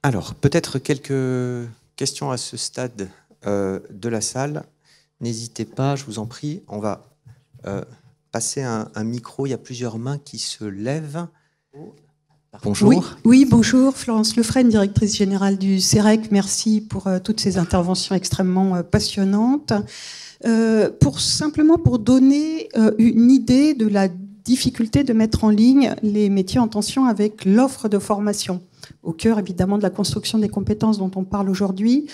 Alors, peut-être quelques questions à ce stade de la salle. N'hésitez pas, je vous en prie. On va passer un micro. Il y a plusieurs mains qui se lèvent. Bonjour. Oui, bonjour. Florence Lefresne, directrice générale du CEREC. Merci pour toutes ces interventions extrêmement passionnantes. Simplement pour donner une idée de la difficulté de mettre en ligne les métiers en tension avec l'offre de formation, au cœur évidemment de la construction des compétences dont on parle aujourd'hui.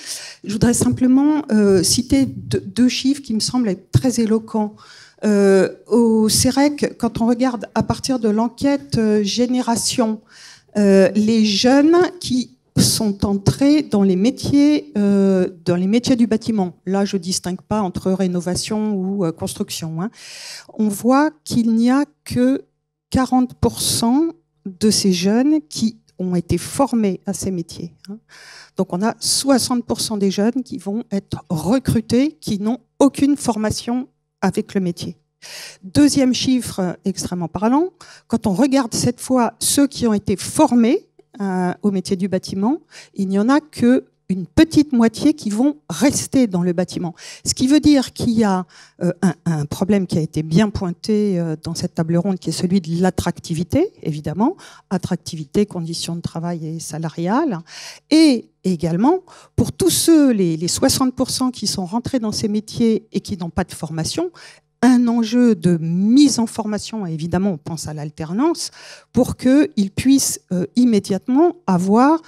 Je voudrais simplement citer 2 chiffres qui me semblent être très éloquents. Au CEREC, quand on regarde à partir de l'enquête génération, les jeunes qui sont entrés dans les métiers du bâtiment. Là, je distingue pas entre rénovation ou construction. Hein. On voit qu'il n'y a que 40% de ces jeunes qui ont été formés à ces métiers. Hein. Donc, on a 60% des jeunes qui vont être recrutés, qui n'ont aucune formation avec le métier. Deuxième chiffre extrêmement parlant, quand on regarde cette fois ceux qui ont été formés au métier du bâtiment, il n'y en a que une petite moitié qui vont rester dans le bâtiment. Ce qui veut dire qu'il y a un problème qui a été bien pointé dans cette table ronde, qui est celui de l'attractivité, évidemment, attractivité, conditions de travail et salariales, et également pour tous ceux, les 60% qui sont rentrés dans ces métiers et qui n'ont pas de formation, un enjeu de mise en formation, et évidemment on pense à l'alternance, pour qu'ils puissent immédiatement avoir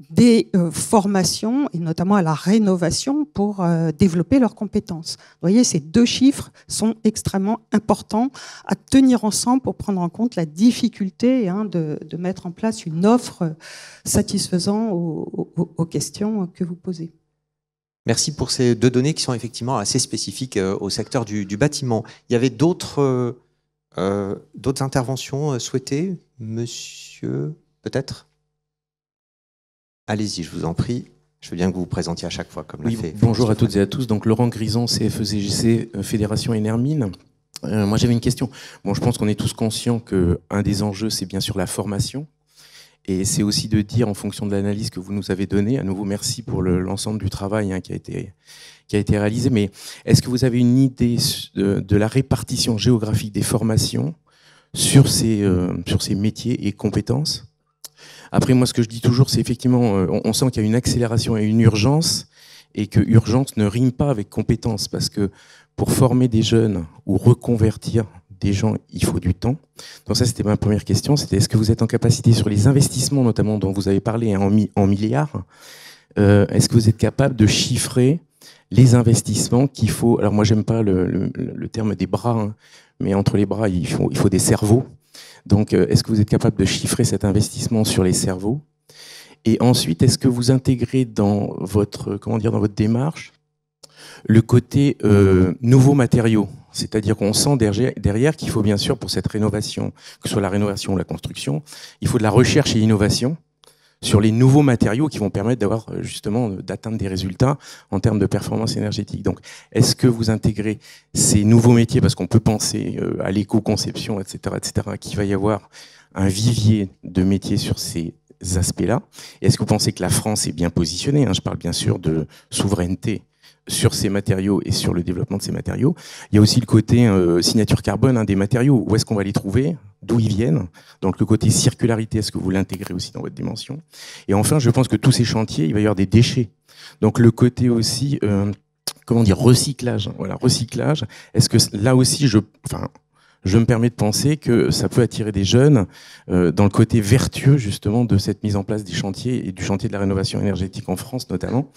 des formations, et notamment à la rénovation, pour développer leurs compétences. Vous voyez, ces deux chiffres sont extrêmement importants à tenir ensemble pour prendre en compte la difficulté de mettre en place une offre satisfaisant aux questions que vous posez. Merci pour ces deux données qui sont effectivement assez spécifiques au secteur du bâtiment. Il y avait d'autres interventions souhaitées, monsieur, peut-être? Allez-y, je vous en prie. Je veux bien que vous vous présentiez à chaque fois, comme l'a fait. Bonjour à toutes et à tous. Donc Laurent Grison, CFE-CGC, Fédération Enermine. Moi, j'avais une question. Bon, je pense qu'on est tous conscients qu'un des enjeux, c'est bien sûr la formation. Et c'est aussi de dire, en fonction de l'analyse que vous nous avez donnée, à nouveau merci pour l'ensemble du travail qui a été réalisé, mais est-ce que vous avez une idée de la répartition géographique des formations sur ces métiers et compétences? Après, moi, ce que je dis toujours, c'est effectivement, on sent qu'il y a une accélération et une urgence, et que urgence ne rime pas avec compétence, parce que pour former des jeunes ou reconvertir des gens, il faut du temps. Donc ça, c'était ma première question. C'était est-ce que vous êtes en capacité sur les investissements, notamment dont vous avez parlé en milliards, est-ce que vous êtes capable de chiffrer les investissements qu'il faut? Alors moi, j'aime pas le terme des bras, mais entre les bras, il faut des cerveaux. Donc, est-ce que vous êtes capable de chiffrer cet investissement sur les cerveaux? Et ensuite, est-ce que vous intégrez dans votre démarche le côté nouveaux matériaux? C'est-à-dire qu'on sent derrière qu'il faut bien sûr, pour cette rénovation, que ce soit la rénovation ou la construction, il faut de la recherche et innovation sur les nouveaux matériaux qui vont permettre d'avoir justement d'atteindre des résultats en termes de performance énergétique. Donc, est-ce que vous intégrez ces nouveaux métiers, parce qu'on peut penser à l'éco-conception, etc., qu'il va y avoir un vivier de métiers sur ces aspects-là? Et est-ce que vous pensez que la France est bien positionnée? Je parle bien sûr de souveraineté sur ces matériaux et sur le développement de ces matériaux. Il y a aussi le côté signature carbone des matériaux. Où est-ce qu'on va les trouver? D'où ils viennent? Donc le côté circularité, est-ce que vous l'intégrez aussi dans votre dimension? Et enfin, je pense que tous ces chantiers, il va y avoir des déchets. Donc le côté aussi, recyclage. Voilà, recyclage. Est-ce que là aussi, je me permets de penser que ça peut attirer des jeunes dans le côté vertueux justement de cette mise en place des chantiers et du chantier de la rénovation énergétique en France notamment,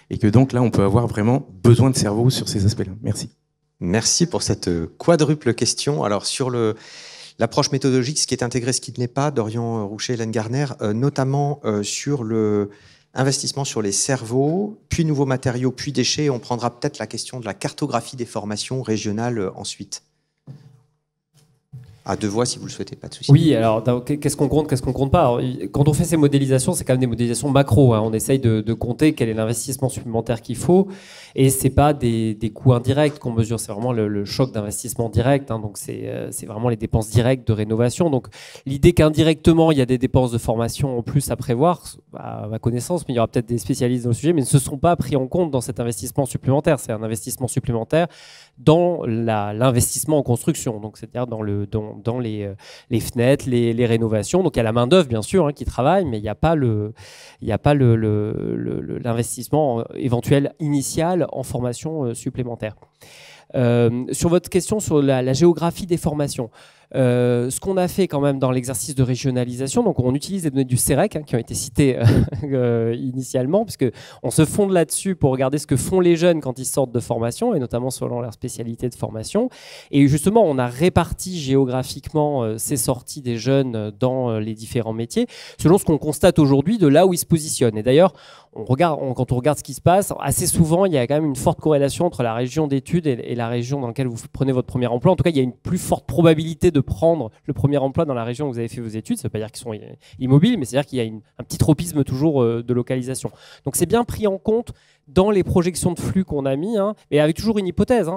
et que donc là on peut avoir vraiment besoin de cerveau sur ces aspects-là. Merci. Merci pour cette quadruple question. Alors sur l'approche méthodologique, ce qui est intégré, ce qui ne l'est pas, Dorian Rouchet, Hélène Garner, notamment sur le investissement sur les cerveaux, puis nouveaux matériaux, puis déchets. On prendra peut-être la question de la cartographie des formations régionales ensuite. À deux voix, si vous le souhaitez, pas de souci. Oui, alors qu'est-ce qu'on compte pas? Alors, quand on fait ces modélisations, c'est quand même des modélisations macro. On essaye de compter quel est l'investissement supplémentaire qu'il faut, et c'est pas des coûts indirects qu'on mesure. C'est vraiment le choc d'investissement direct. Donc c'est vraiment les dépenses directes de rénovation. Donc l'idée qu'indirectement il y a des dépenses de formation en plus à prévoir, à ma connaissance, mais il y aura peut-être des spécialistes dans le sujet, mais ne se sont pas pris en compte dans cet investissement supplémentaire. C'est un investissement supplémentaire dans l'investissement en construction. Donc c'est-à-dire dans les fenêtres, les rénovations. Donc il y a la main d'œuvre bien sûr qui travaille, mais il n'y a pas l'investissement éventuel initial en formation supplémentaire. Sur votre question sur la géographie des formations, ce qu'on a fait quand même dans l'exercice de régionalisation, donc on utilise les données du CEREC qui ont été citées initialement, puisque on se fonde là-dessus pour regarder ce que font les jeunes quand ils sortent de formation, et notamment selon leur spécialité de formation. Et justement, on a réparti géographiquement ces sorties des jeunes dans les différents métiers, selon ce qu'on constate aujourd'hui de là où ils se positionnent. Et d'ailleurs, quand on regarde ce qui se passe, assez souvent, il y a quand même une forte corrélation entre la région d'études et la région dans laquelle vous prenez votre premier emploi. En tout cas, il y a une plus forte probabilité de prendre le premier emploi dans la région où vous avez fait vos études. Ça ne veut pas dire qu'ils sont immobiles, mais c'est-à-dire qu'il y a un petit tropisme toujours de localisation. Donc c'est bien pris en compte dans les projections de flux qu'on a mis, mais avec toujours une hypothèse,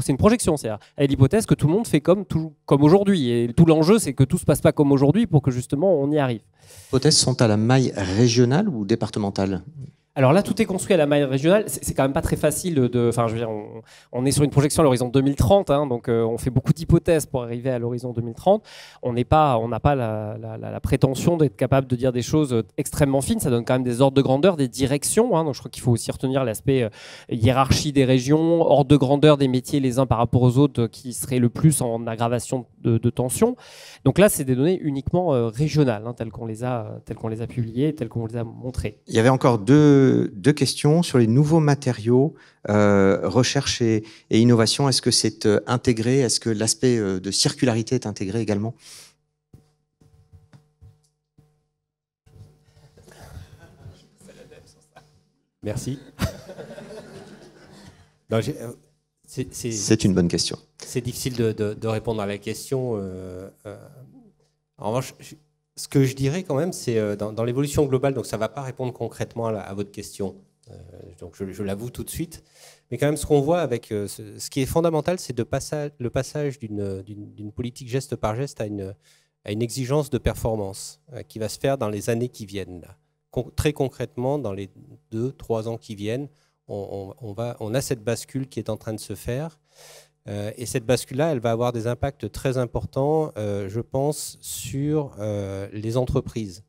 c'est une projection, c'est-à-dire l'hypothèse que tout le monde fait comme aujourd'hui. Et tout l'enjeu, c'est que tout ne se passe pas comme aujourd'hui pour que justement on y arrive. Les hypothèses sont à la maille régionale ou départementale ? Alors là, tout est construit à la maille régionale. C'est quand même pas très facile enfin, je veux dire, on est sur une projection à l'horizon 2030, donc on fait beaucoup d'hypothèses pour arriver à l'horizon 2030. On n'a pas la prétention d'être capable de dire des choses extrêmement fines. Ça donne quand même des ordres de grandeur, des directions. Donc je crois qu'il faut aussi retenir l'aspect hiérarchie des régions, ordre de grandeur des métiers les uns par rapport aux autres, qui seraient le plus en aggravation de tension. Donc là, c'est des données uniquement régionales, telles qu'on les a publiées, telles qu'on les a montrées. Il y avait encore deux questions sur les nouveaux matériaux, recherche et innovation. Est-ce que c'est intégré? Est-ce que l'aspect de circularité est intégré également? Merci. C'est une bonne question. C'est difficile de répondre à la question. En revanche, ce que je dirais quand même, c'est dans l'évolution globale, donc ça ne va pas répondre concrètement à votre question, donc je l'avoue tout de suite, mais quand même ce qu'on voit avec ce qui est fondamental, c'est le passage d'une politique geste par geste à une exigence de performance qui va se faire dans les années qui viennent. Là. Très concrètement, dans les 2-3 ans qui viennent, on a cette bascule qui est en train de se faire. Et cette bascule-là, elle va avoir des impacts très importants, je pense, sur les entreprises.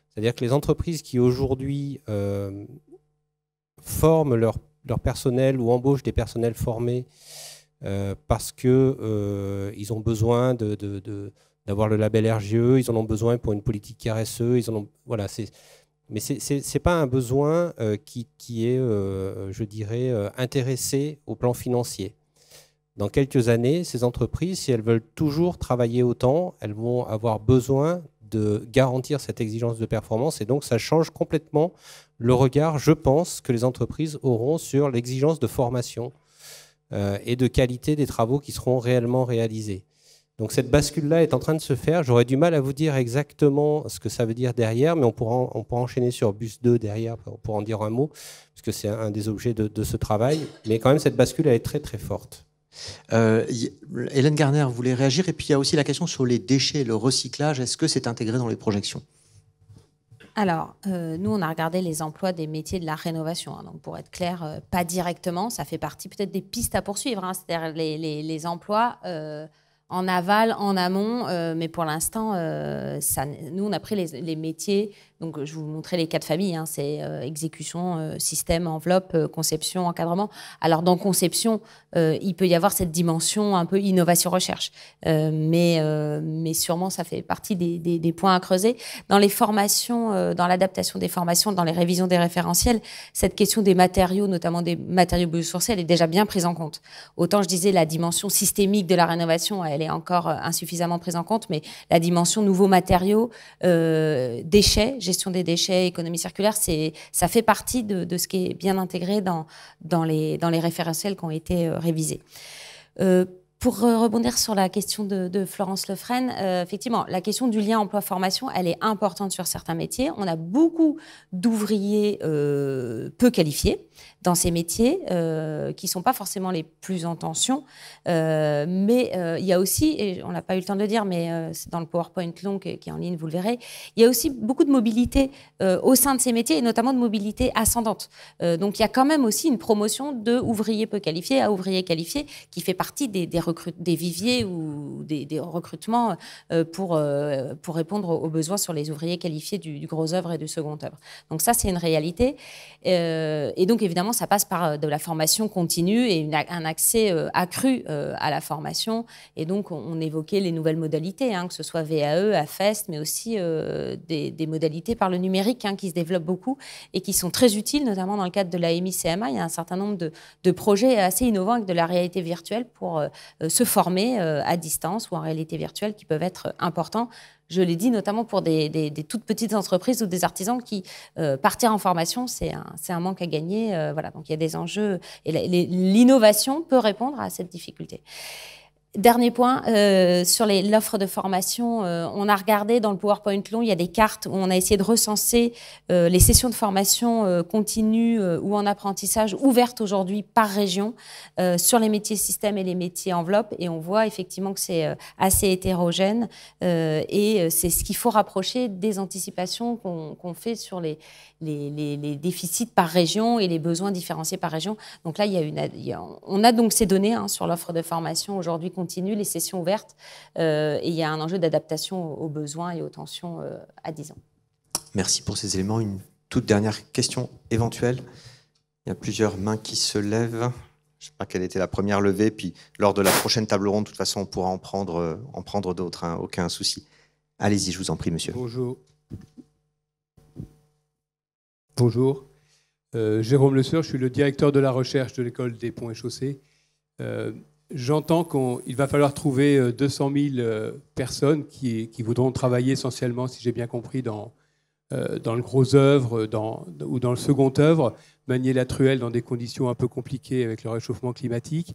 C'est-à-dire que les entreprises qui aujourd'hui forment leur personnel ou embauchent des personnels formés parce qu'ils ont besoin d'avoir le label RGE, ils en ont besoin pour une politique RSE, voilà, mais ce n'est pas un besoin qui est, je dirais, intéressé au plan financier. Dans quelques années, ces entreprises, si elles veulent toujours travailler autant, elles vont avoir besoin de garantir cette exigence de performance. Et donc, ça change complètement le regard, je pense, que les entreprises auront sur l'exigence de formation et de qualité des travaux qui seront réellement réalisés. Donc, cette bascule-là est en train de se faire. J'aurais du mal à vous dire exactement ce que ça veut dire derrière, mais on pourra enchaîner sur BUS 2 derrière pour en dire un mot, parce que c'est un des objets de ce travail. Mais quand même, cette bascule, elle est très, très forte. Hélène Garner voulait réagir, et puis il y a aussi la question sur les déchets, le recyclage. Est-ce que c'est intégré dans les projections? Alors, nous, on a regardé les emplois des métiers de la rénovation. Donc, pour être clair, pas directement. Ça fait partie peut-être des pistes à poursuivre. C'est-à-dire les emplois en aval, en amont. Mais pour l'instant, nous, on a pris les métiers. Donc, je vous montrais les 4 familles. C'est exécution, système, enveloppe, conception, encadrement. Alors, dans conception, il peut y avoir cette dimension un peu innovation-recherche. Mais sûrement, ça fait partie des points à creuser. Dans les formations, dans l'adaptation des formations, dans les révisions des référentiels, cette question des matériaux, notamment des matériaux biosourcés, elle est déjà bien prise en compte. Autant, je disais, la dimension systémique de la rénovation, elle est encore insuffisamment prise en compte, mais la dimension nouveaux matériaux, déchets, gestion des déchets, économie circulaire, ça fait partie de ce qui est bien intégré dans les référentiels qui ont été révisés. Pour rebondir sur la question de Florence Lefresne, effectivement, la question du lien emploi-formation, elle est importante sur certains métiers. On a beaucoup d'ouvriers peu qualifiés dans ces métiers qui ne sont pas forcément les plus en tension. Mais il y a aussi, et on n'a pas eu le temps de le dire, mais c'est dans le PowerPoint long qui est en ligne, vous le verrez, il y a aussi beaucoup de mobilité au sein de ces métiers, et notamment de mobilité ascendante. Donc il y a quand même aussi une promotion de ouvriers peu qualifiés à ouvriers qualifiés qui fait partie des viviers ou des recrutements pour répondre aux besoins sur les ouvriers qualifiés du gros œuvre et du second œuvre. Donc ça, c'est une réalité. Et donc, évidemment, ça passe par de la formation continue et un accès accru à la formation. Et donc, on évoquait les nouvelles modalités, que ce soit VAE, AFEST, mais aussi des modalités par le numérique qui se développent beaucoup et qui sont très utiles, notamment dans le cadre de la MI-CMA. Il y a un certain nombre de projets assez innovants avec de la réalité virtuelle pour se former à distance ou en réalité virtuelle qui peuvent être importants. Je l'ai dit, notamment pour des toutes petites entreprises ou des artisans qui partir en formation, c'est un manque à gagner. Voilà, donc il y a des enjeux et l'innovation peut répondre à cette difficulté. Dernier point, sur l'offre de formation, on a regardé dans le PowerPoint long, il y a des cartes où on a essayé de recenser les sessions de formation continues ou en apprentissage ouvertes aujourd'hui par région sur les métiers système et les métiers enveloppe. Et on voit effectivement que c'est assez hétérogène et c'est ce qu'il faut rapprocher des anticipations qu'on fait sur les déficits par région et les besoins différenciés par région. Donc là, on a donc ces données sur l'offre de formation aujourd'hui continue, les sessions ouvertes, et il y a un enjeu d'adaptation aux besoins et aux tensions à 10 ans. Merci pour ces éléments. Une toute dernière question éventuelle. Il y a plusieurs mains qui se lèvent. Je ne sais pas quelle était la première levée, puis lors de la prochaine table ronde, de toute façon, on pourra en prendre d'autres, hein, aucun souci. Allez-y, je vous en prie, monsieur. Bonjour. Bonjour. Jérôme Le Sueur, je suis le directeur de la recherche de l'école des ponts et chaussées. J'entends qu'il va falloir trouver 200 000 personnes qui voudront travailler essentiellement, si j'ai bien compris, dans le gros œuvre ou dans le second œuvre, manier la truelle dans des conditions un peu compliquées avec le réchauffement climatique.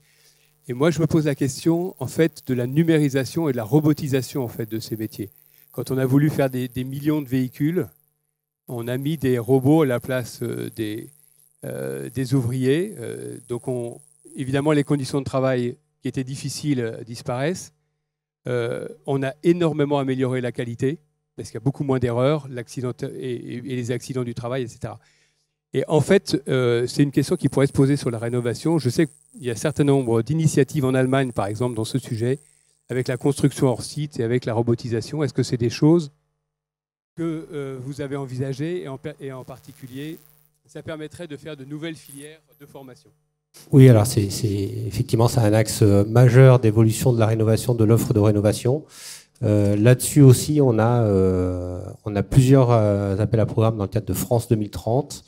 Et moi, je me pose la question, en fait, de la numérisation et de la robotisation, en fait, de ces métiers. Quand on a voulu faire des millions de véhicules, on a mis des robots à la place des ouvriers. Donc, évidemment, les conditions de travail qui étaient difficiles disparaissent. On a énormément amélioré la qualité, parce qu'il y a beaucoup moins d'erreurs, et les accidents du travail, etc. Et en fait, c'est une question qui pourrait se poser sur la rénovation. Je sais qu'il y a un certain nombre d'initiatives en Allemagne, par exemple, dans ce sujet, avec la construction hors site et avec la robotisation. Est-ce que c'est des choses que vous avez envisagées, et en particulier, ça permettrait de faire de nouvelles filières de formation? Oui, alors effectivement, c'est un axe majeur d'évolution de la rénovation, de l'offre de rénovation. Là-dessus aussi, on a plusieurs appels à programmes dans le cadre de France 2030,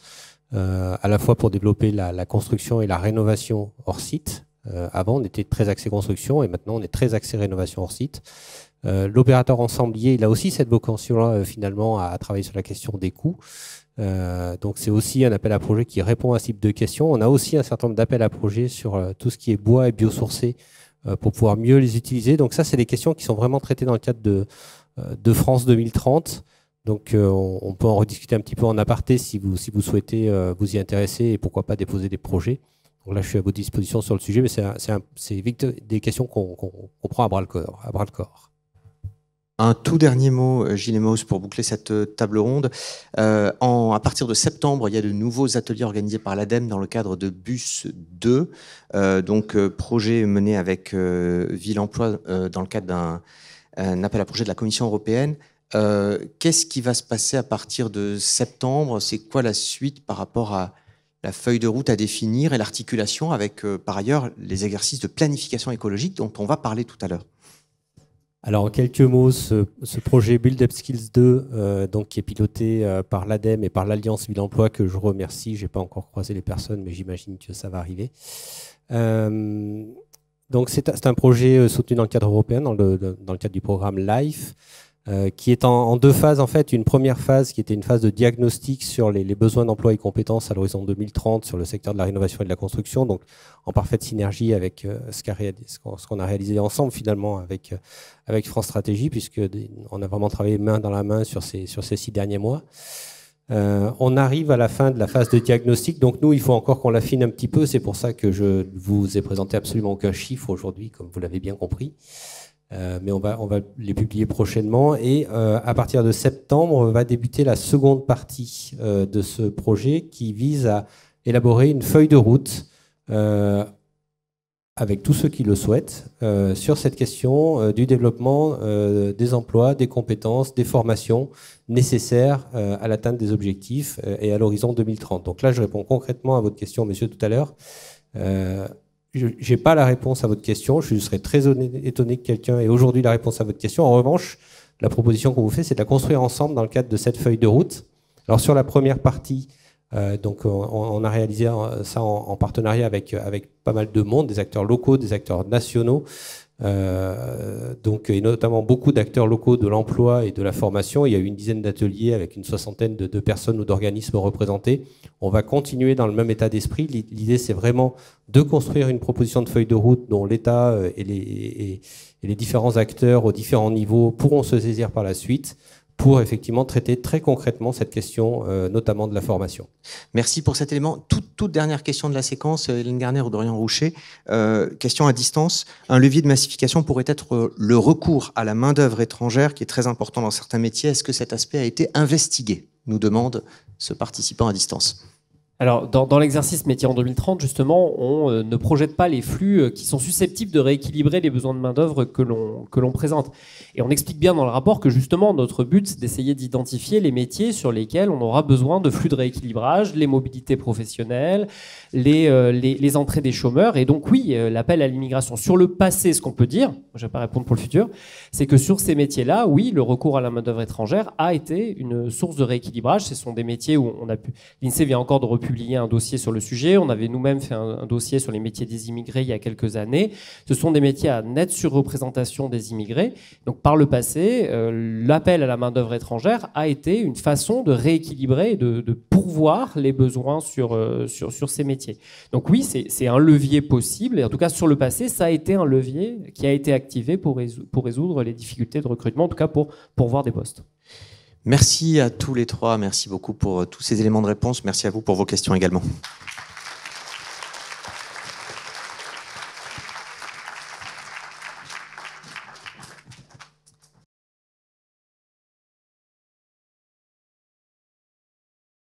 à la fois pour développer la construction et la rénovation hors site. Avant, on était très axé construction et maintenant, on est très axé rénovation hors site. L'opérateur ensemblier, il a aussi cette vocation-là, finalement, à travailler sur la question des coûts. Donc c'est aussi un appel à projet qui répond à ce type de questions. On a aussi un certain nombre d'appels à projets sur tout ce qui est bois et biosourcé pour pouvoir mieux les utiliser. Donc ça, c'est des questions qui sont vraiment traitées dans le cadre de France 2030. Donc on peut en rediscuter un petit peu en aparté si vous souhaitez vous y intéresser et pourquoi pas déposer des projets. Donc là, je suis à votre disposition sur le sujet, mais c'est des questions qu'on prend à bras le corps. Un tout dernier mot, Gilles Emaus, pour boucler cette table ronde. À partir de septembre, il y a de nouveaux ateliers organisés par l'ADEME dans le cadre de BUS 2, projet mené avec Ville Emploi dans le cadre d'un appel à projet de la Commission européenne. Qu'est-ce qui va se passer à partir de septembre? C'est quoi la suite par rapport à la feuille de route à définir et l'articulation avec, par ailleurs, les exercices de planification écologique dont on va parler tout à l'heure? Alors, en quelques mots, ce projet Build Up Skills 2, qui est piloté par l'ADEME et par l'Alliance Ville Emploi, que je remercie. Je n'ai pas encore croisé les personnes, mais j'imagine que ça va arriver. Donc, c'est un projet soutenu dans le cadre européen, dans le cadre du programme LIFE, qui est en deux phases. En fait, une première phase qui était une phase de diagnostic sur les besoins d'emploi et compétences à l'horizon 2030 sur le secteur de la rénovation et de la construction, donc en parfaite synergie avec ce qu'on a réalisé ensemble finalement avec France Stratégie, puisqu'on a vraiment travaillé main dans la main sur ces 6 derniers mois. On arrive à la fin de la phase de diagnostic, donc nous, il faut encore qu'on l'affine un petit peu. C'est pour ça que je ne vous ai présenté absolument aucun chiffre aujourd'hui, comme vous l'avez bien compris. Mais on va les publier prochainement et à partir de septembre va débuter la seconde partie de ce projet qui vise à élaborer une feuille de route avec tous ceux qui le souhaitent sur cette question du développement des emplois, des compétences, des formations nécessaires à l'atteinte des objectifs et à l'horizon 2030. Donc là, je réponds concrètement à votre question, monsieur, tout à l'heure. Je n'ai pas la réponse à votre question. Je serais très étonné que quelqu'un ait aujourd'hui la réponse à votre question. En revanche, la proposition qu'on vous fait, c'est de la construire ensemble dans le cadre de cette feuille de route. Alors sur la première partie, on a réalisé ça en partenariat avec pas mal de monde, des acteurs locaux, des acteurs nationaux, Donc, et notamment beaucoup d'acteurs locaux de l'emploi et de la formation. Il y a eu une dizaine d'ateliers avec une soixantaine de personnes ou d'organismes représentés. On va continuer dans le même état d'esprit. L'idée, c'est vraiment de construire une proposition de feuille de route dont l'État et les différents acteurs aux différents niveaux pourront se saisir par la suite pour effectivement traiter très concrètement cette question, notamment de la formation. Merci pour cet élément. Toute dernière question de la séquence, Hélène Garner ou Dorian Roucher. Question à distance. Un levier de massification pourrait être le recours à la main-d'œuvre étrangère, qui est très important dans certains métiers. Est-ce que cet aspect a été investigué, nous demande ce participant à distance. Alors, dans l'exercice métier en 2030, justement, on ne projette pas les flux qui sont susceptibles de rééquilibrer les besoins de main-d'œuvre que l'on présente. Et on explique bien dans le rapport que, justement, notre but, c'est d'essayer d'identifier les métiers sur lesquels on aura besoin de flux de rééquilibrage, les mobilités professionnelles, les entrées des chômeurs. Et donc, oui, l'appel à l'immigration. Sur le passé, ce qu'on peut dire, je ne vais pas répondre pour le futur, c'est que sur ces métiers-là, oui, le recours à la main-d'œuvre étrangère a été une source de rééquilibrage. Ce sont des métiers où on a pu... L'INSEE vient encore de republier un dossier sur le sujet. On avait nous-mêmes fait un dossier sur les métiers des immigrés il y a quelques années. Ce sont des métiers à nette surreprésentation des immigrés. Donc, par le passé, l'appel à la main-d'œuvre étrangère a été une façon de rééquilibrer et de pourvoir les besoins sur ces métiers. Donc oui, c'est un levier possible. Et en tout cas, sur le passé, ça a été un levier qui a été activé pour résoudre les difficultés de recrutement, en tout cas pour pourvoir des postes. Merci à tous les trois. Merci beaucoup pour tous ces éléments de réponse. Merci à vous pour vos questions également.